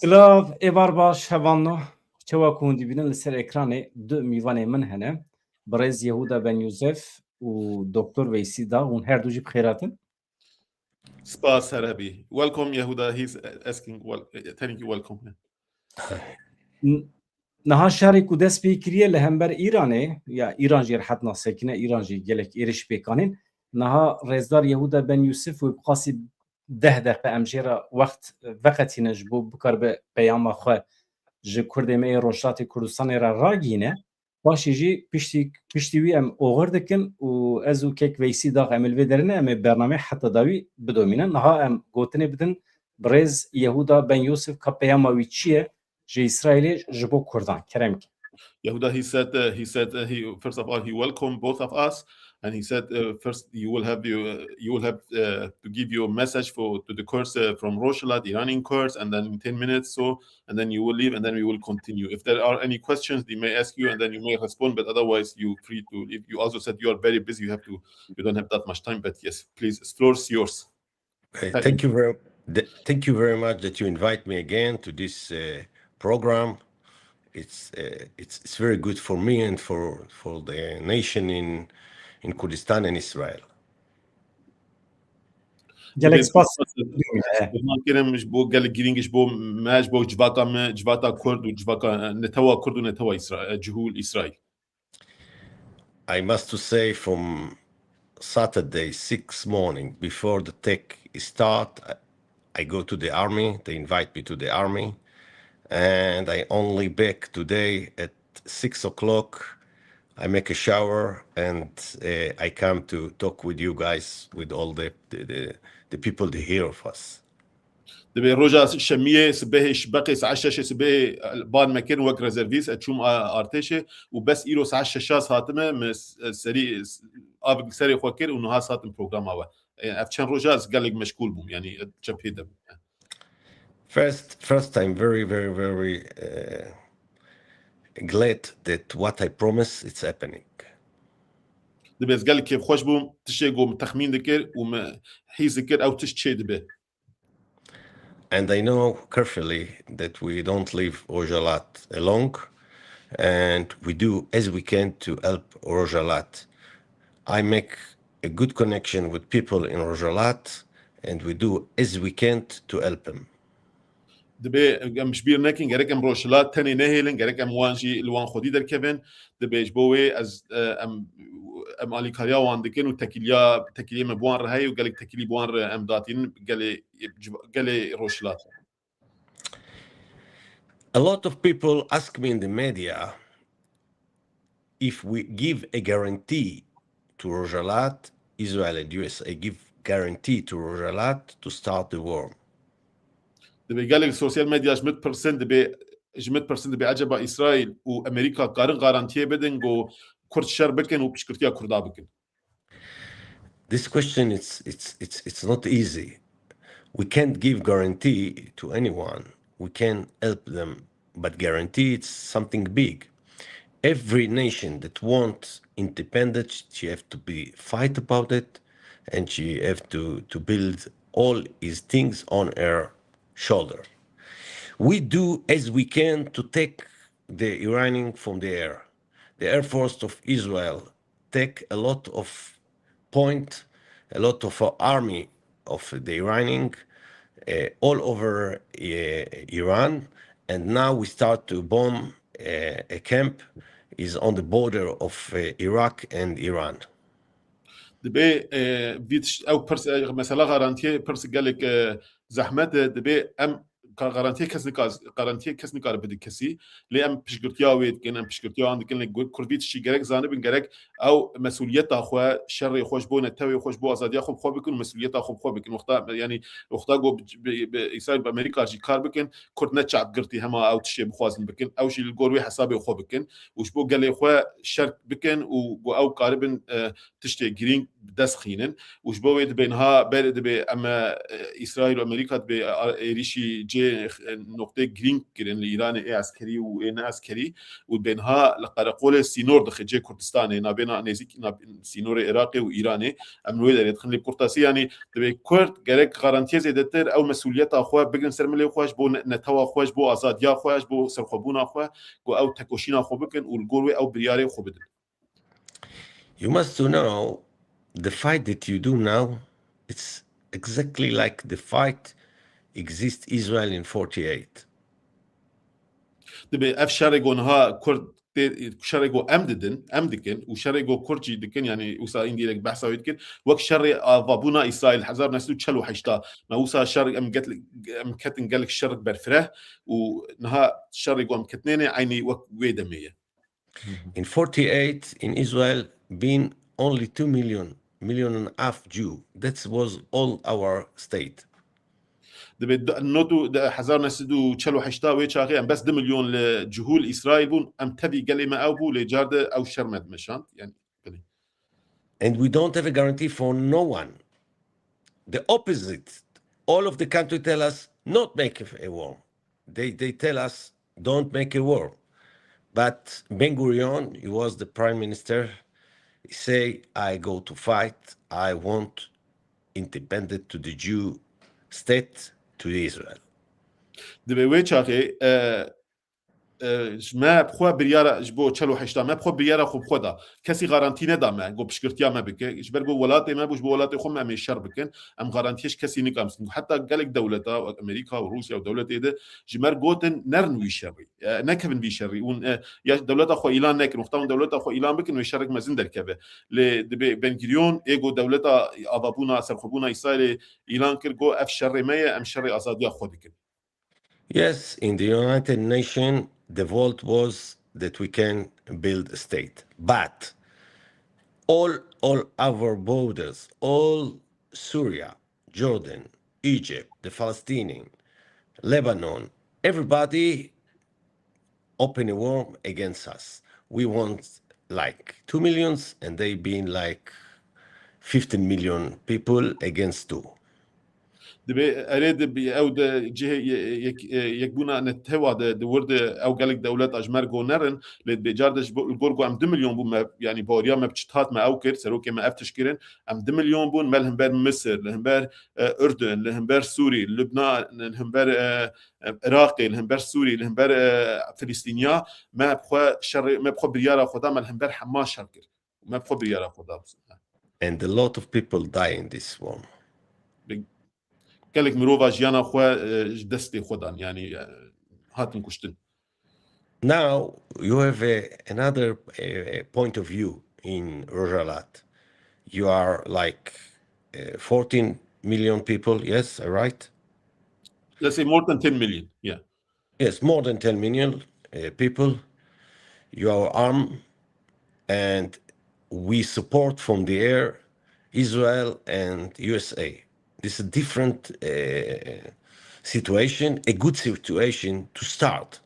Slav evar baş hevanno çawa ku hûn dibînin li ser ekranê du mîvanê min hene. Birêz Yehuda Ben Yousef û Dr. Veysî Dag hûn her du jî bi xêratin. Spas Harabi. Welcome, Yehuda. He's asking, telling you welcome. Niha şerê ku dest pê kiriye li hember Îranê ya Îran jî retna sekine Îran jî gelek êriş pêkanîn. Niha Rêzdar Yehuda Ben Yousef û qasî 10 deqe em jê re veqetîne ji bo bikaribe peyama xwe ji Kurdê me ê Rojhilatê Kurdistanê re ragîne. Paşê jî piştî wî em oxir dikin û ez û kek Veysî Dag em li vê derine em ê bername heta dawî bidomînin. Niha em gotinê bidin birêz Yehuda Ben Yousef ka peyama wî çi ye ji Îsraîlê ji bo Kurdan. Keremkî. Yehuda, he said first of all he welcomed both of us, and he said first you will have to give you a message to the course from Rojhilat, Iranian course, and then in 10 minutes and then you will leave, and then we will continue. If there are any questions, they may ask you, and then you may respond. But otherwise, you free to leave. You also said you are very busy. You don't have that much time. But yes, please, the floor is yours. Thank you very much that you invite me again to this program. It's very good for me and for the nation in Kurdistan and Israel. Gelek spas. Kerem ji bo gelek girîng ji bo me ji bo civaka Kurd û civaka netawa Kurd û netawa cihûl İsrail. I must to say from Saturday 6 morning before the tech start, I go to the army. They invite me to the army. And I only back today at 6 o'clock. I make a shower and I come to talk with you guys, with all the people that hear of us. دبي روجا شمية سبه شبقي ساعة شاشة سبه بعد ما كان وقت ريزرفيس أتشوم أرتشة وبس إيرو ساعة شاشة هاتمه مس سري أبغى سري خوكر ونها ساتم برنامج هوا أفتشان روجا قالك مشغول بوم يعني جبهة. First, I'm very glad that what I promised it's happening. دبي قالك كيف خوش بوم تشي قوم تخمين ذكر وما حيز ذكر أو تشي دبي. And I know carefully that we don't leave Rojhilat alone, and we do as we can to help Rojhilat. I make a good connection with people in Rojhilat, and we do as we can to help them. دبي مش بيرنكين غيرك ام روشلات تاني نهيلن غيرك ام وانجي الوان خدي در كيفن دبي جبوي از ام علي كاريا وان دكن وتكيليا مبوان رهي وقالك تكيلي بوان ام داتين قالي روشلات. A lot of people ask me in the media if we give a guarantee to Rojhilat, Israel and USA give guarantee to Rojhilat to start the war. دبي قالك السوشيال ميديا 100% دبي عجبا إسرائيل وأمريكا قارن غارانتيه بدن جو كرد شر بكن وبشكرتيا كردا بكن. This question it's not easy. We can't give guarantee to anyone. We can help them, but guarantee it's something big. Every nation that wants independence, she have to be fight about it, and she have to build all his things on her shoulder. We do as we can to take the Iranian from the air. The Air Force of Israel take a lot of point, a lot of army of the Iranian all over Iran, and now we start to bomb a camp is on the border of Iraq and Iran. دبي فيتش أو برس مثلا غارانتيه برس قالك زحمة دبي أم غارانتيه كسني كار بدي كسي لي أم بشكرتيا ويد كن أم بشكرتيا عندك كن كربيت شيء جرك زانب جرك أو مسؤوليته أخوة شر خوش بونه توي خوش بو أزادي أخو بخو بكون مسؤوليته أخو بخو بكون وقتا جو بإسرائيل بأمريكا جي كار بكون كرد نشعب قرتي هما أو تشي بخوازن بكون أو شيء الجوروي حسابي أخو بكون وش بو قال لي أخوة شر بكون أو قاربن تشتي جرين بدسخينن وش بو يد بينها برد بأما إسرائيل وأمريكا بإيريشي جي دبي نقطه جرين كرين لايران اي عسكري وين عسكري وبينها لقرقول سينور دخجي كردستان نابينا نزيك سينور عراقي وايراني امنوي داري دخل لي كورتاسي يعني دبي كورد جريك غارانتي زيدتر او مسؤوليات اخو بگن سرملي خوش بو نتوا خوش بو ازاديا خوش بو سرخبون اخو او تكوشين اخو بكن والجوروي او برياري خو بدن. You must know the fight that you do now, it's exactly like the fight exists Israel in 48. دبي اف شارجون ها كرد شارجو امدكن وشارجو كرجي دكن يعني وسا اندي لك بحثا ويدكن وك شر ضابونا اسرائيل حزار نسلو تشلو حشتا ما وسا شارج ام كتن قالك شرق برفره ونها شارجو ام كتنين عيني وك ويدميه. In 48 in Israel been only 2 million and a half Jew. That was all our state. دبي نوتو حزار نسدو تشلو حشتا ويشاغي ام بس 2 مليون لجهول اسرائيل بون ام تبي قال ما او لجارد او شرمد مشان يعني. And we don't have a guarantee for no one. The opposite. All of the country tell us not make a war. They tell us don't make a war. But Ben Gurion, he was the prime minister, he say, I go to fight, I want independent to the Jew state to Israel. دبي ويشاغي ما بخوا بريارا جبو تشلو حشتا ما بخوا بريارا خو بخدا كسي غارانتي ندا ما جو بشكرتيا ما بك جبرغو ولاتي ما بوش بولاتي خو ما مي شر بكن ام غارانتيش كسي نيكامس حتى قالك دولتا امريكا وروسيا ودولتي ده جمر جوتن نرنوي شري نكفن بي شري يا دولتا خو ايلان نك نختم دولتا خو ايلان بكن ويشارك مازن دركبه ل بن غريون ايجو دولتا اضابونا سرخبونا اسرائيل ايلان كرغو اف شر ما ام شر ازاديا خو بكن. Yes, in the United Nations, the vote was that we can build a state. But all our borders, all Syria, Jordan, Egypt, the Palestinian, Lebanon, everybody open a war against us. We want like 2 millions and they being like 15 million people against 2. دبي اريد او جهه يكبونا نتهوى ورد او قالك دولات اجمر جونرن لبجاردش الجورجو ام 2 مليون بون يعني بوريا ما بتشتات ما اوكر سروكي ما افتش كيرن ام 2 مليون بون مالهم بار مصر لهم بار اردن لهم بار سوري لبنان لهم بار عراقي لهم بار سوري لهم بار فلسطينيا ما بخوا شر ما بخوا بريارا خدا ما لهم بار حماس شركر ما بخوا بريارا خدا. And a lot of people die in this war. قالك مروفا جيانا خوا دستي خدان يعني هاتن كشتن. Now you have another point of view in Rojalat. You are like 14 million people, yes, right? Let's say more than 10 million, yeah. Yes, more than 10 million people. You are armed and we support from the air Israel and USA. This is a different situation, a good situation to start.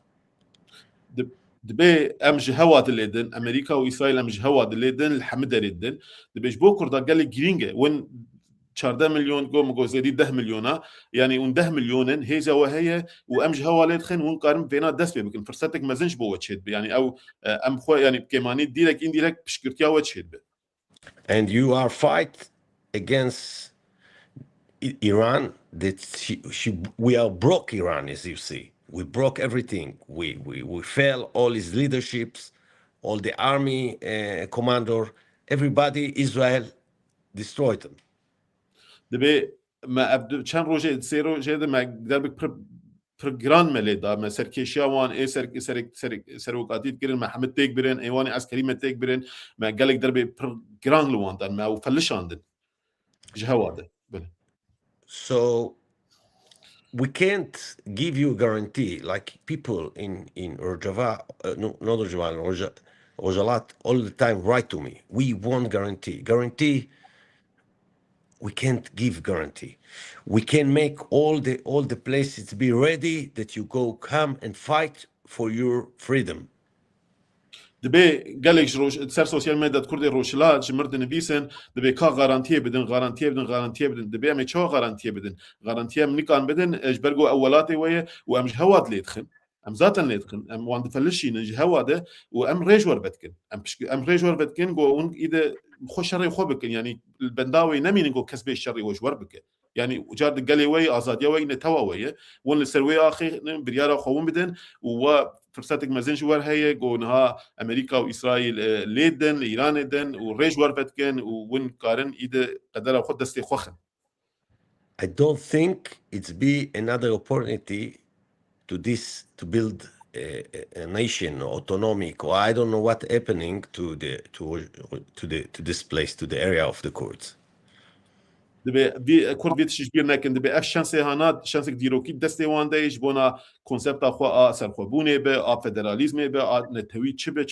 دبي امج هوا دليدن امريكا واسرائيل امج هوا دليدن الحمد ريدن دبي بوكر دا قال جرينجا وين 14 مليون جو زيدي 10 مليون يعني ون 10 مليون هيزا وهي وامج هوا ليدخن ونقارن بينا دس بكن فرصتك ما زنش بو وتشد يعني او ام خو يعني كماني ديرك انديرك بشكرتيا وتشد. And you are fight against Iran that we are broke Iran, as you see. We broke everything. We fail all his leaderships, all the army commander, everybody. Israel destroyed them. دبي ما ابدو كان روجي سيرو جيد ما دربك برجران مليدا ما سركيشيا وان اي سروقاتي تقرن ما حمد تيك برين ايواني عسكري ما تيك برين ما قالك دربي برجران لوان ما وفلش عندن جهواده. So we can't give you a guarantee like people in Rojava, not Rojava, Rojalat all the time write to me. We want guarantee. We can't give guarantee. We can make all the places be ready that you go come and fight for your freedom. دبي قالك روش تسر سوشيال ميديا كردي روشلات جمرد نبيسن دبي كا غارانتيه بدن دبي امي شو غارانتيه مني كان بدن اجبرقو اولاتي ويا وامج هواد اللي يدخن ام ذاتا اللي يدخن ام وان دفلشي نج هواده وام ريجور بدكن ام ريجور بدكن جو اون اذا خو شري خو بكن يعني البنداوي نمي نقول كسب الشري وجور بك يعني وجار قالي وي ازاديه وي نتوا وي ون السروي اخي برياره خوون بدن و فرصتك مازن جوار هي قونها امريكا واسرائيل ليدن ايران دن وريج وربتكن وين كارن اذا قدر خد دستي خوخن. I don't think it's be another opportunity to build a nation autonomic, or I don't know what happening to this place, to the area of the Kurds. دبي كرد بيتش كبير لكن دبي اف شانسي هانات شانسك ديروكي دستي وان دايش بونا كونسبت اخو سرخوبونه به فدراليزم به نتوي تشبه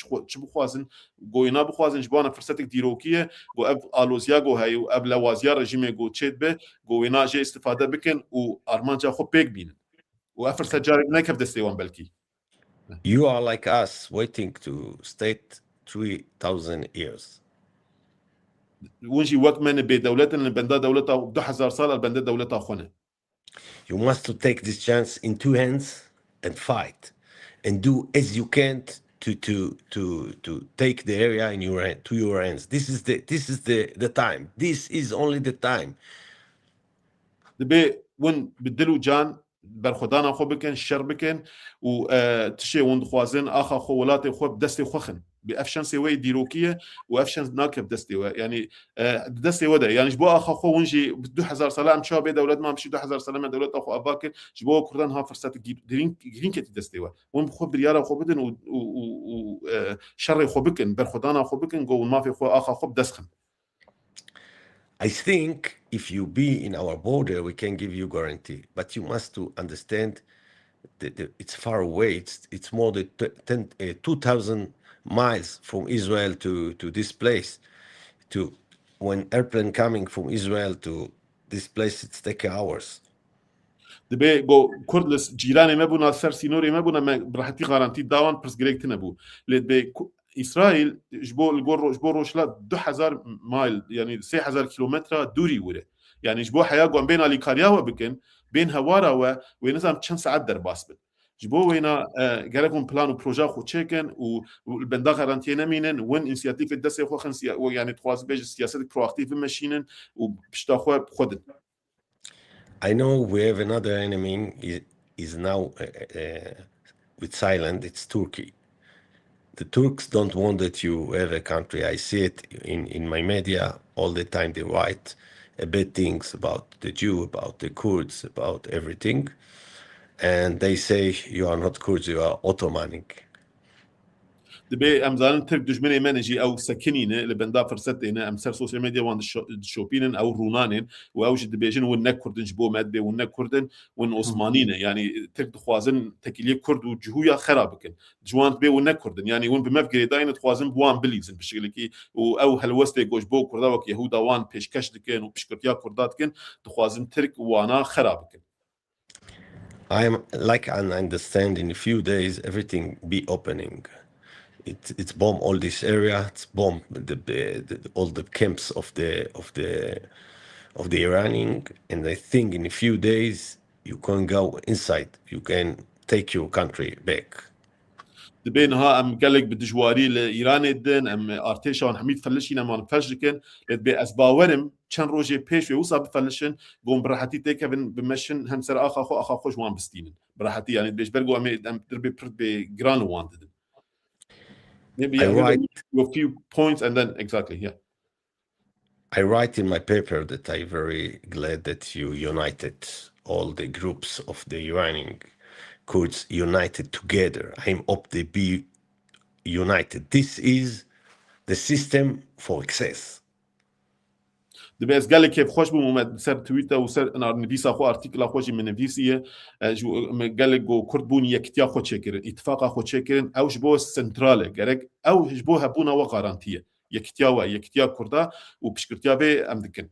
خوازن گوینا بخوازن جبانا فرصتك ديروكيه جو اف الوزيا جو هاي اب لوازيا رژیم جو تشيد به گوینا جي استفاده بكن و ارمانجا خو بيك بين و افرصه جاري نكف دستي وان بلكي. You are like us waiting to state 3000 years. ونجي وقت من بدولتنا البندا دولتها 2000 سال البندا دولتها خونه. You must to take this chance in two hands and fight and do as you can to take the area in your hand, to your hands. This is the time. This is only the time. دبي ون بدلو جان برخدانا خو بكن شر بكن و تشي وند خوازن اخا خو ولاتي خو بدستي خوخن بافشان سوي ديروكيه وافشان ناكب دستي يعني دستي ودا يعني جبو اخا خو ونجي 2000 سلام شو بي دولت ما مشي 2000 سلام دولت اخو اباكر جبو كردان ها فرصه جرين كتي دستي ون خو برياله خو بدن و شر خو بكن برخدانا خو بكن جو ما في خو اخا خو بدسخن. I think if you be in our border, we can give you guarantee, but you must to understand that it's far away. It's more than 2,000 miles from Israel to this place. To when airplane coming from Israel to this place, it's take hours. دبي جو كردلس جيراني ما بونا سر سينوري ما بونا براحتي غارانتي داوان برس جريك تنبو لدبي إسرائيل جبو روشلا 2000 مايل يعني 3000 كيلومتر دوري وره يعني جبو حياة قوان بين اليكارياوة بكن بين هوارا ونظام كم ساعات در باسبل جبو وينا جالكم بلان وبروجا خو تشيكن والبندا غارانتي نمينن وين انسياتيف الدسي خو خنسي يعني تواز بيج سياسة برواكتيف ماشينن وبشتاخو بخدن. I know we have another enemy is now with silent. It's Turkey. The Turks don't want that you have a country. I see it in my media all the time. They write bad things about the Jew, about the Kurds, about everything. And they say you are not Kurds, you are Ottomanic. دبي امزان ترك دجمني منجي او سكنين لبندا فرصتنا امسر سوشيال ميديا وان شوبينن او رونانين واوج دبيجن ون كردن جبو ماد بي ون كردن ون عثمانيين يعني ترك خوازن تكيلي كرد وجهويا خرابكن جوان بي ون كردن يعني ون بمفكري داين خوازن بوان بليزن بشكل كي او هلوستي جوج بو كردا وك يهودا وان بيشكش دكن وبشكرتيا كردات كن خوازن ترك وانا خرابكن. I'm like I understand in a few days everything be opening. It's bomb all this area. It's bomb all the camps of the Iranian, and I think in a few days you can go inside. You can take your country back. دبينها ام قالك بدجواري لايران الدن ام ارتيشان حميد فلشينا ما نفجكن لدبي اسباورم كان روجي بيش وصا بفلشن قوم براحتي تيكفن بمشن همسر اخا خو جوان بستين براحتي يعني بيش برغو ام دربي بجران واندد. Maybe I write a few points and then exactly, yeah. I write in my paper that I'm very glad that you united all the groups of the Iranian Kurds united together. I'm up to be united. This is the system for access. دبي اس قال لك كيف خوش بمومد سر تويتر وسر انا نبيسا خو ارتيكل خوش من نبيسيه قال لك جو كرد بون يكتيا خو تشكر اتفاق خو تشكر او جبو سنترال قالك او جبو هبونا وغارانتيه يكتيا كردا وبشكرتيا بي امدكن.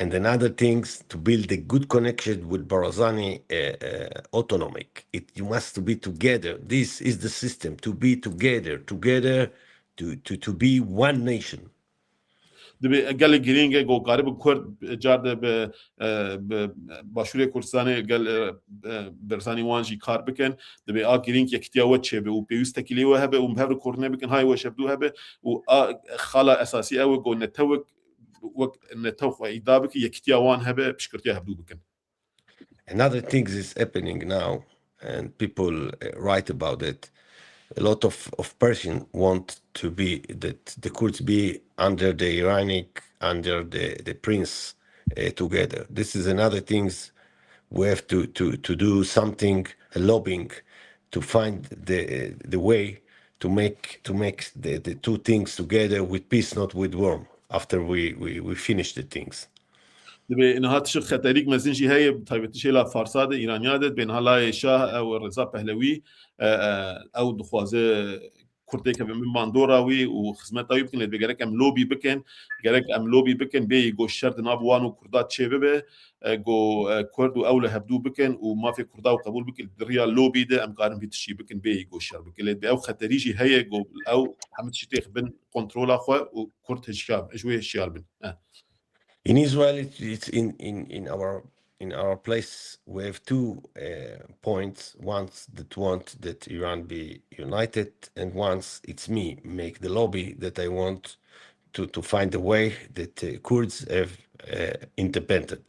And another things to build a good connection with Barazani autonomic. You must be together. This is the system, to be together, to be one nation. دبی گل گرینگ گو قارب کرد جارد به باشوری کردستانی گل برزانی وانجی کار بکن دبی گرینگ یکتیا وچه به و پیوست کلی و هبه و مهر کردنه بکن های و شبدو هبه و خاله اساسی او گو نتوق وقت نتوق ایدابک یکتیا وان هبه بشکرتیا هبدو بکن. Another thing is happening now, and people write about it. A lot of Persians want to be that the Kurds be under the Iranian, under the prince together. This is another things we have to do something, lobbying, to find the way to make the two things together with peace, not with war. After we finish the things. دبی اینها تشک خطریک مزنجی هی تایبتشی لا فارساده ایرانیاده بین حالا شاه او رضا پهلوی او دخوازه کرده که من باندوراوی و خدمت آیب کنه بگرک ام لوبی بکن گرک ام لوبی بکن بی گو شرط نابوان و کردات چه به گو کرد و اول هبدو بکن و ما في کردا و قبول بکن دریا لوبی ده ام قارن بیتشی بکن بی گو شر بکن بی او خطریجی هی گو او حمد شتیخ بن کنترل خو و کرد هشام جوی شیار بن. In Israel, it's in our place. We have 2 points. Once that want that Iran be united, and once it's me make the lobby that I want to find a way that Kurds have independent.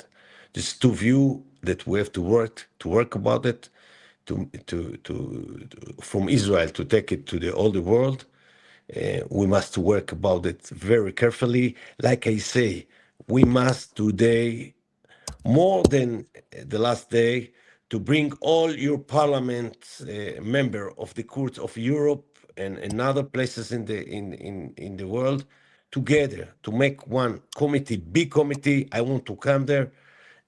There's 2 view that we have to work about it, to from Israel to take it to the older world. We must work about it very carefully. Like I say, we must today, more than the last day, to bring all your parliament member of the Kurds of Europe and other places in the world together to make one committee, big committee. I want to come there,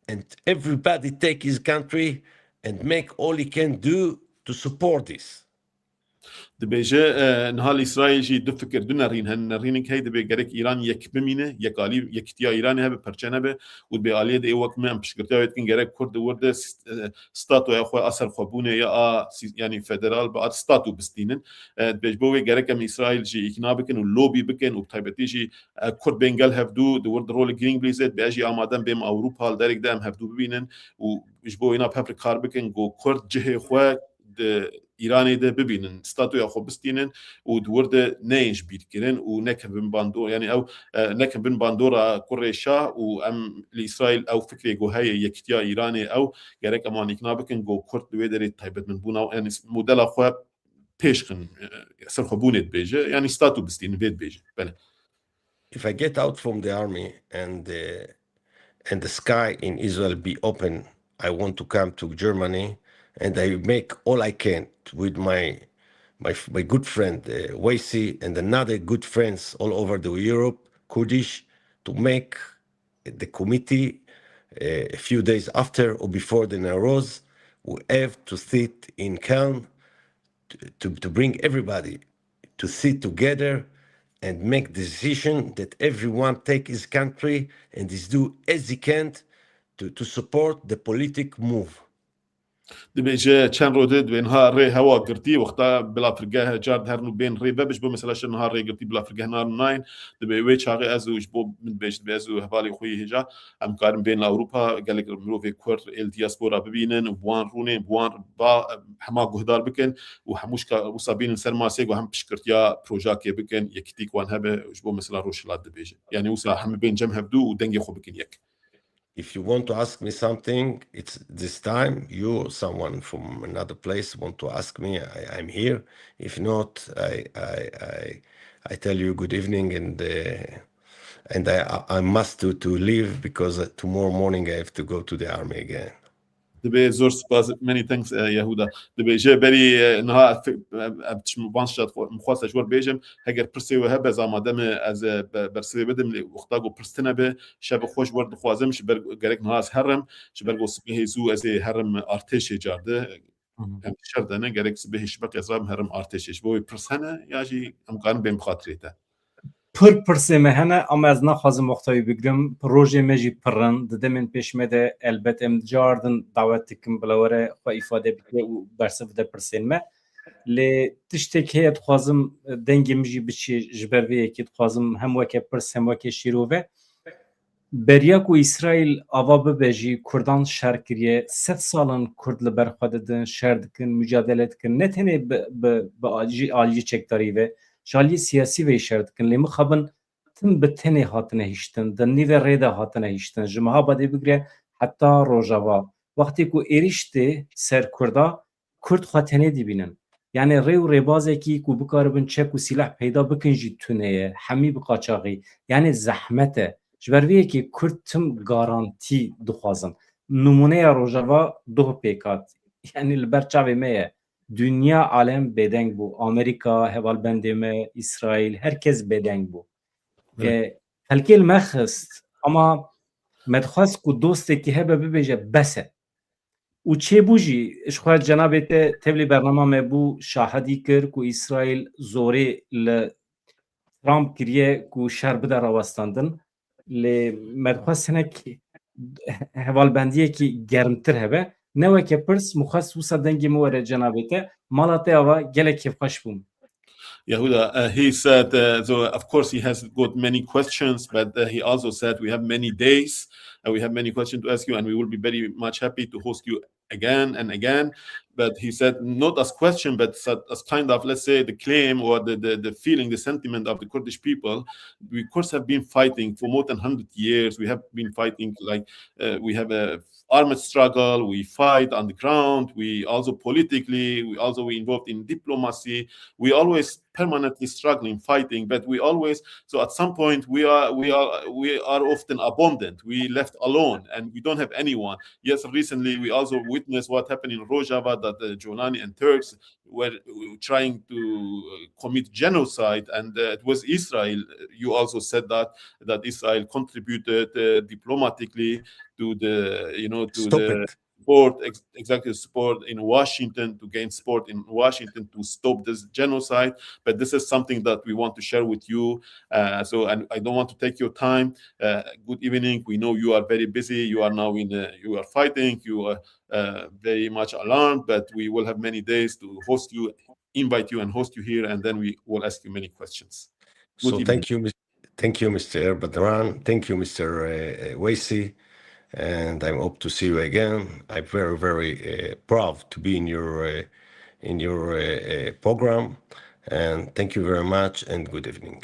and everybody take his country and make all he can do to support this. دبیجه نهال اسرائیل جی دو فکر دو نرین هن نرینی که دبی گرک ایران یک بمینه یک عالی یک تیا ایرانی هب پرچنه به و دبی عالیه دی وقت من پشکرتیا وید کن گرک کرد ورده ستاتو یا خو اثر خبونه یا یعنی فدرال بعد ستاتو بستینن دبیج بوی گرک ام اسرائیل جی اکناب بکن و لوبی بکن و تایبتی جی کرد بنگل هفدو دورد رول گرینگ بلیزد بیاجی آمادن بیم اوروپا درک دام هفدو ببینن و بیج بوی اینا پپر کار بکن گو کرد جه خو ایرانی ده ببینن ستاتویا خو بستینن و دورده نینج بیت کرن و نکبن باندور یعنی او نکبن باندورا کورشا و ام اسرائیل او فکری گو هی یکتیا ایرانی او گرک امان اکنا بکن گو کرد دوی دری تایبت من بونا یعنی مدل خو پیشخن سر خو بونت بیجه یعنی ستاتو بستین وید بیجه بله. If I get out from the army and the sky in Israel be open, I want to come to Germany, and I make all I can with my good friend Veysî and another good friends all over the Europe, Kurdish, to make the committee a few days after or before the Nowruz. We have to sit in calm to bring everybody to sit together and make the decision that everyone take his country and is do as he can to support the political move. دبیجه چند روده دوینها ری هوا گرتی وقتا بلا فرقه جارد هرنو بین ری ببش بو مثلا شنها ری گرتی بلا فرقه نار ناین دبی وی چاقی ازوش بو من بیش بیازو هوالی خوی هجا ام کارم بین اوروپا گلک مروفی کورد ال دیاسپورا ببینن بوان رونه بوان با حما گهدار بکن و هموش کا وصابین سرماسه و هم پشکرتیا پروژاکی بکن یکتیک وان هبه بو مثلا روشلات دبیجه یعنی وصا هم بین جم هبدو و دنگی خو بکن یک. If you want to ask me something, it's this time you or someone from another place want to ask me, I'm here. If not, I tell you good evening, and I must to leave because tomorrow morning I have to go to the army again. دبی زور سپاس many thanks یهودا دبی جه بری نها ابتش وانشات مخواست جور بیجم هگر پرسی و هب زامادم از برسی بدم وقتا گو پرستنه به شب خوش ورد خوازم شبر گرک نها از هرم شبر گو سبه زو از هرم ارتش جارده هم شردنه گرک سبه شبک از هرم ارتشش بوی پرسنه یاجی امکان بهم خاطریته. پرسه مهنه اما از نخوازم وقتایی بگرم روژه مجی پرن دده من پیش مده البته ام جاردن دعوت کم بلاوره و ifade بکه و برسف ده پرسین مه لی تشتک هیت خوازم دنگی مجی بچی جبرویه که خوازم هم وکه پرس هم وکه شیروه بریاک و اسرائیل آوا ببجی کردان شهر کریه 100 سالن کرد لبر خوددن شهر دکن مجادله دکن نه تنه به آلی چکداری و جالی سیاسی و شهر دکن لیمو خبن تم به تنه هاتنه هیشتن دنی و ریده هاتنه هیشتن جمعه باده بگره حتی روژاوا وقتی که ایریشته سر کردا کرد خاتنه دی بینن یعنی ری و ریبازه کی که بکاربن چک و سلاح پیدا بکن جی تونه همی بقاچاقی یعنی زحمته جبرویه که کرد تم گارانتی دخوازن نمونه روژاوا دو پیکات یعنی لبرچاوی میه دنیا عالم بدنگ بو امریکا هوال بندمه اسرائیل herkes بدنگ بو هلکی المخست اما مدخواست که دوسته که هبه ببیجه بسه و چه بوجی اشخواه جنابت تبلی برنامه مبو شاهدی کر که اسرائیل زوره لترامپ کریه که شهر بده راوستاندن لی مدخواست هنک هوال بندیه که گرمتر هبه نوه که پرس مخواست وسا دنگی موره جنابت مالاته آوا گله که خوش بوم Yehuda, he said, so of course he has got many questions, but he also said we have many days, we have many questions to ask you, and we will be very much happy to host you again and again. But he said not as question, but as kind of, let's say, the claim or the feeling, the sentiment of the Kurdish people. We of course have been fighting for more than 100 years. We have been fighting like we have a armed struggle. We fight on the ground. We also politically, we involved in diplomacy. We always permanently struggling, fighting, but we always, so at some point we are often abandoned. We left alone and we don't have anyone. Yes, recently we also witnessed what happened in Rojava, that the Jordani and Turks were trying to commit genocide, and it was Israel. You also said that Israel contributed diplomatically to the, to Stop the it. support, exactly support in Washington, to gain support in Washington to stop this genocide. But this is something that we want to share with you. And I don't want to take your time. Good evening. We know you are very busy. You are now you are fighting. You are very much alarmed, but we will have many days to host you, invite you and host you here, and then we will ask you many questions. So thank you, Mr. Bedran. Thank you, Mr. Veysî. And I hope to see you again. I'm very, very proud to be in your program. And thank you very much and good evening.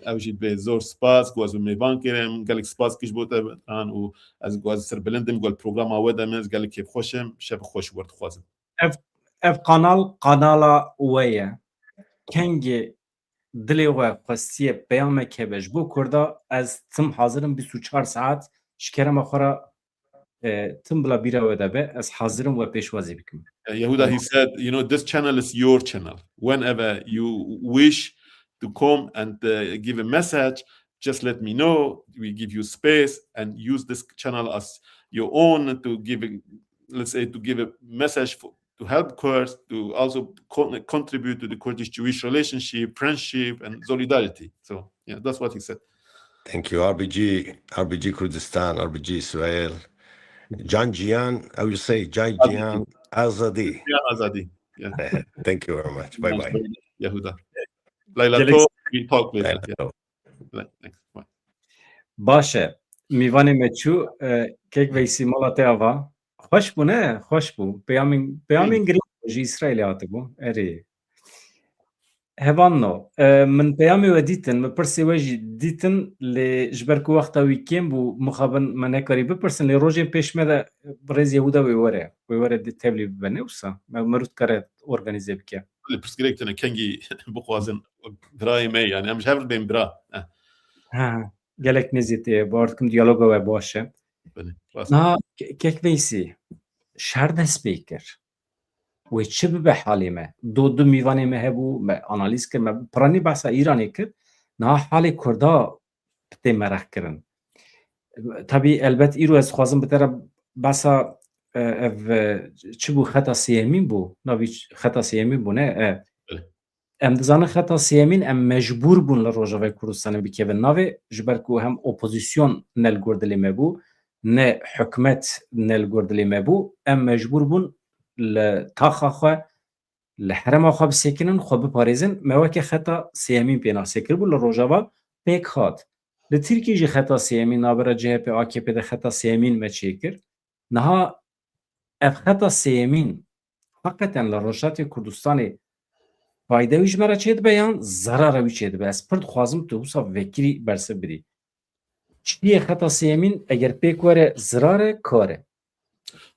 اوجید به زور سپاس گواز به میوان کرم گلک سپاس کش بوده آن و از گواز سر بلندم گل پروگرام آوده مز گلک خوشم شب خوش ورد خوازم. اف قنالا ویه کنگ دلی و قصیه پیام که بش بو کرده از تم حاضرم 24 ساعت شکرم آخرا تم بلا بیره وده به از حاضرم و پیشوازی بکنم. Yehuda, he said, this channel is your channel. Whenever you wish to come and give a message, just let me know. We give you space and use this channel as your own to give, to give a message to help Kurds, to also contribute to the Kurdish-Jewish relationship, friendship, and solidarity. So, yeah, that's what he said. Thank you, RBG Kurdistan, RBG Israel. Janjian, I will say Janjian Azadi. Azadi. Yeah. Thank you very much. Bye-bye. Yehuda. Laila, we talk later. Thanks. Bye. باشه میوان مچو که ویسی مالاته آوا خوش بو نه خوش بو پیامین گری جی اسرائیل آته بو اری هوانو من پیامی و دیتن مپرسی وجی دیتن لی جبرکو وقتا ویکیم بو مخابن منه کاری بپرسن لی روژی پیش مده برز یهودا ویوره دی تبلی ببنه وسا مرود کاره ارگانیزه بکه البرسكريكتنا كنجي بخوازن براي مي يعني مش عارف بين برا گلک نزیته باردکم دیالوگ و باشه نه که ویسی شرد سپیکر و چه به حالیمه دو میوانه مهبو آنالیز کرد پرانی بحثا ایرانی کرد نه حال کردا بته مرخ کرن طبی البته ایرو از خوازم بتره بحثا چه بو خطا سیمین بو نوی خطا سیمین بو نه ام دزانه خطا سیمین ام مجبور بون لروجاوی کردستان بکیون ناوی جبر کو هم اپوزیسیون نل گردلی مبو نه حکمت نل گردلی مبو ام مجبور بون لتاخا خو لحرم خو بسکنن خو بپاريزن موکه خطا سیمین پینا سکر بون لروجاوا پیک هات لترکی جی خطا سیمین نابره جهپ AKP ده خطا سیمین مچیکر نها اف خطا سیمین حقیقتا لروجات کردستان fayde wî ji me re çêdibe yan zerara wî çêdibe ez pir dixwazim tu wisa vekirî bersiv bidî çiyê xeta sêmîn eger pêk were zirar e kar e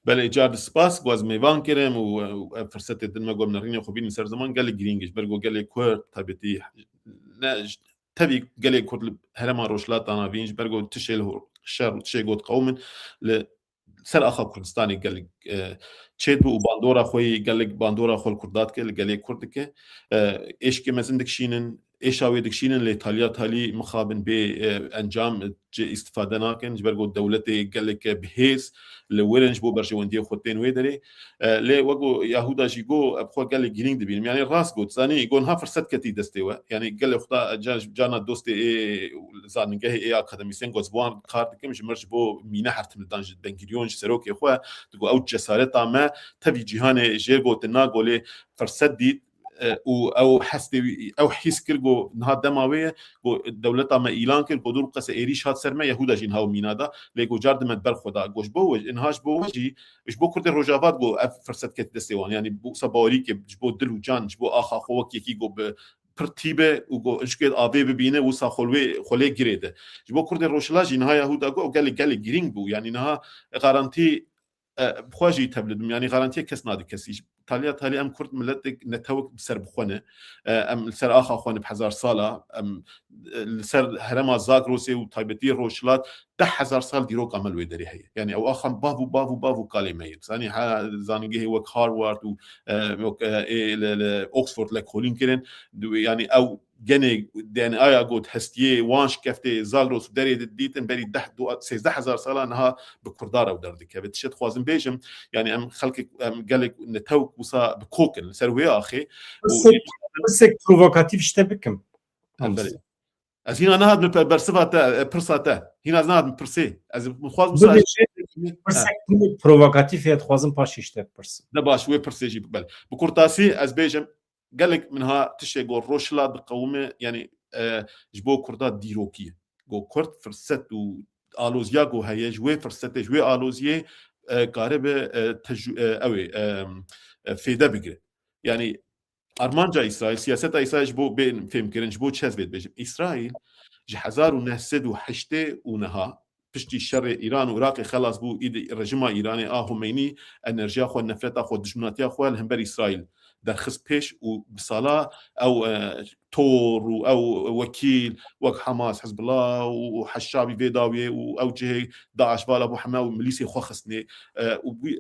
بله جار سپاس گواز میوان کرم و فرصت دن ما گم نرینه خوبین سر زمان گله گرینگش برگو گله کور تابتی نه تبي گله کور هرما روشلات انا وینج برگو تشیل شر تشی گوت قومن ل سر اخا کردستانی گله چید بو باندورا خوی گله باندورا خول کردات که گله کرد که ايش که مزندک شینن ايشاوي دكشينن لإيطاليا تالي مخابن بانجام استفاده ناكن جبرجو دولتي قال لك بهيس لورنج بو برجوندي خوتين ويدري لي وقو يهودا جيجو ابخو قال لك جرين دبين يعني راس قوت ثاني يقول ها فرصت كتي دستوا يعني قال لي خطا جانا دوستي اي زانغه اي اكاديميسين غوزبوان كارد كم جمرج بو مينا حرت من دانج بنغريون سروكي خو تقول او جسارتا ما تبي جهان جيجو تناغولي فرصت دي او حسدي او حس كرجو نها دماويه دولتها ما اعلان كر قدور قس ايريش هات سرما يهودا جين هاو مينادا ليجو جارد من بر خدا گوش بو انهاش بو وجي اش بو كرد روجافات جو فرصت كت دستوان يعني بو صبوري كي جو دل وجان جو اخا خو كي جو ترتيبه وجو اشكيد ابي ببينه وسا خولي جريده جو كرد روشلاج نها يهودا جو قال جرينج بو يعني نها غارانتي بخواجي تبلد يعني غارانتي كس نادي كسيش تالي ام كرد ملتك نتوك بسر بخونه ام سر اخا خونه بحزار صاله ام سر هرما زاغروسي وتايبتي روشلات 10,000 سال ديرو عمل ويدري هي يعني او اخا بافو كلمه يعني زانيغي وك هارفارد و اوكسفورد لكولين كيرن يعني او جني دين ايا قلت هستيه وانش كفتي زاغروس دري ديتن بري 16,000 سال انها بكرداره ودردك بتشد خوازن بيجم يعني ام خلك قالك نتوك وصا بكوكن سروي اخي بس بروفوكاتيف işte bikim از هنا نهاد من برسفاتا برساتا هنا نهاد من برسي از مخواز وصا برسك بروفوكاتيف هي خوازن باش işte برس ده باش وي برسيجي بل بكورتاسي از بيجم قالك منها تشي جو روشلا بقومه يعني جبو كردات ديروكيه جو كرد فرست و الوزيا جو هي جوي فرست جوي الوزيه قارب اوي فيده بگره يعني ارمانجا اسرائيل سياسه اسرائيل بو بين فهم كرنج بو تشزبت بيج اسرائيل ج 1908 ونها بشتي شر ايران وعراق خلاص بو ايد رجما ايراني هميني انرجيا خو نفرتا خو دشمناتيا خو الهمبر اسرائيل در خص بيش وبصلاه او تور او وكيل وك حماس حزب الله وحشابي فيداوي او جهه داعش بالا ابو حما وميليسي خوخسني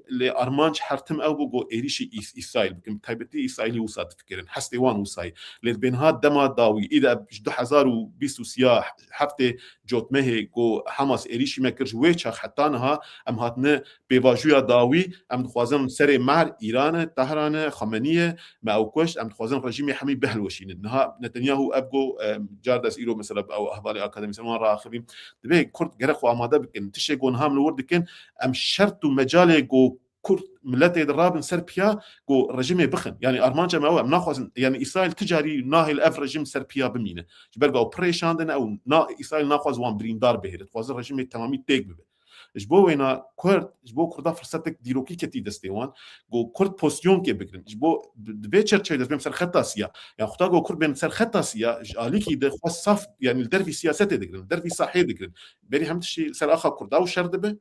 لارمانج حرتم او بو ايريشي اسرائيل بكم تايبتي اسرائيلي وصاد فكرن حسيوان وصاي لبين هاد دما داوي اذا 2020 سياح حفته جوت مه جو حماس ايريشي مكرج ويتش حتى انها ام هاتنا بيواجويا داوي ام خوازم سري مار ايران طهران خمينيه ما اوكش ام خوازم رجيم حمي بهلوشين انها نتنياهو ابجو جاردس ايرو مثلا او اهبالي اكاديمي سلمان راخبين دبي كرد جرخو اماده بكن تشيغون هام الورد كن ام شرط مجال جو كرد ملتي درابن سربيا جو رجيم بخن يعني ارمانجا ما هو ناخذ يعني اسرائيل تجاري ناهي الاف رجيم سربيا بمينه جبرغا اوبريشن او نا اسرائيل ناخذ وان بريندار به خوازر رجيم تمامي تيك به جبو وينا كرد جبو كردا فرصتك ديروكي كتي دستيوان جو كرد بوزيشن كي بكرن جبو دبيتشر تشي دبم سر خطاسيا يعني خطا جو كرد بين سر خطاسيا عليكي ده صف يعني الدر في سياسته دكرن الدر في صحيح دكرن بري همتشي سر اخا كردا وشردبه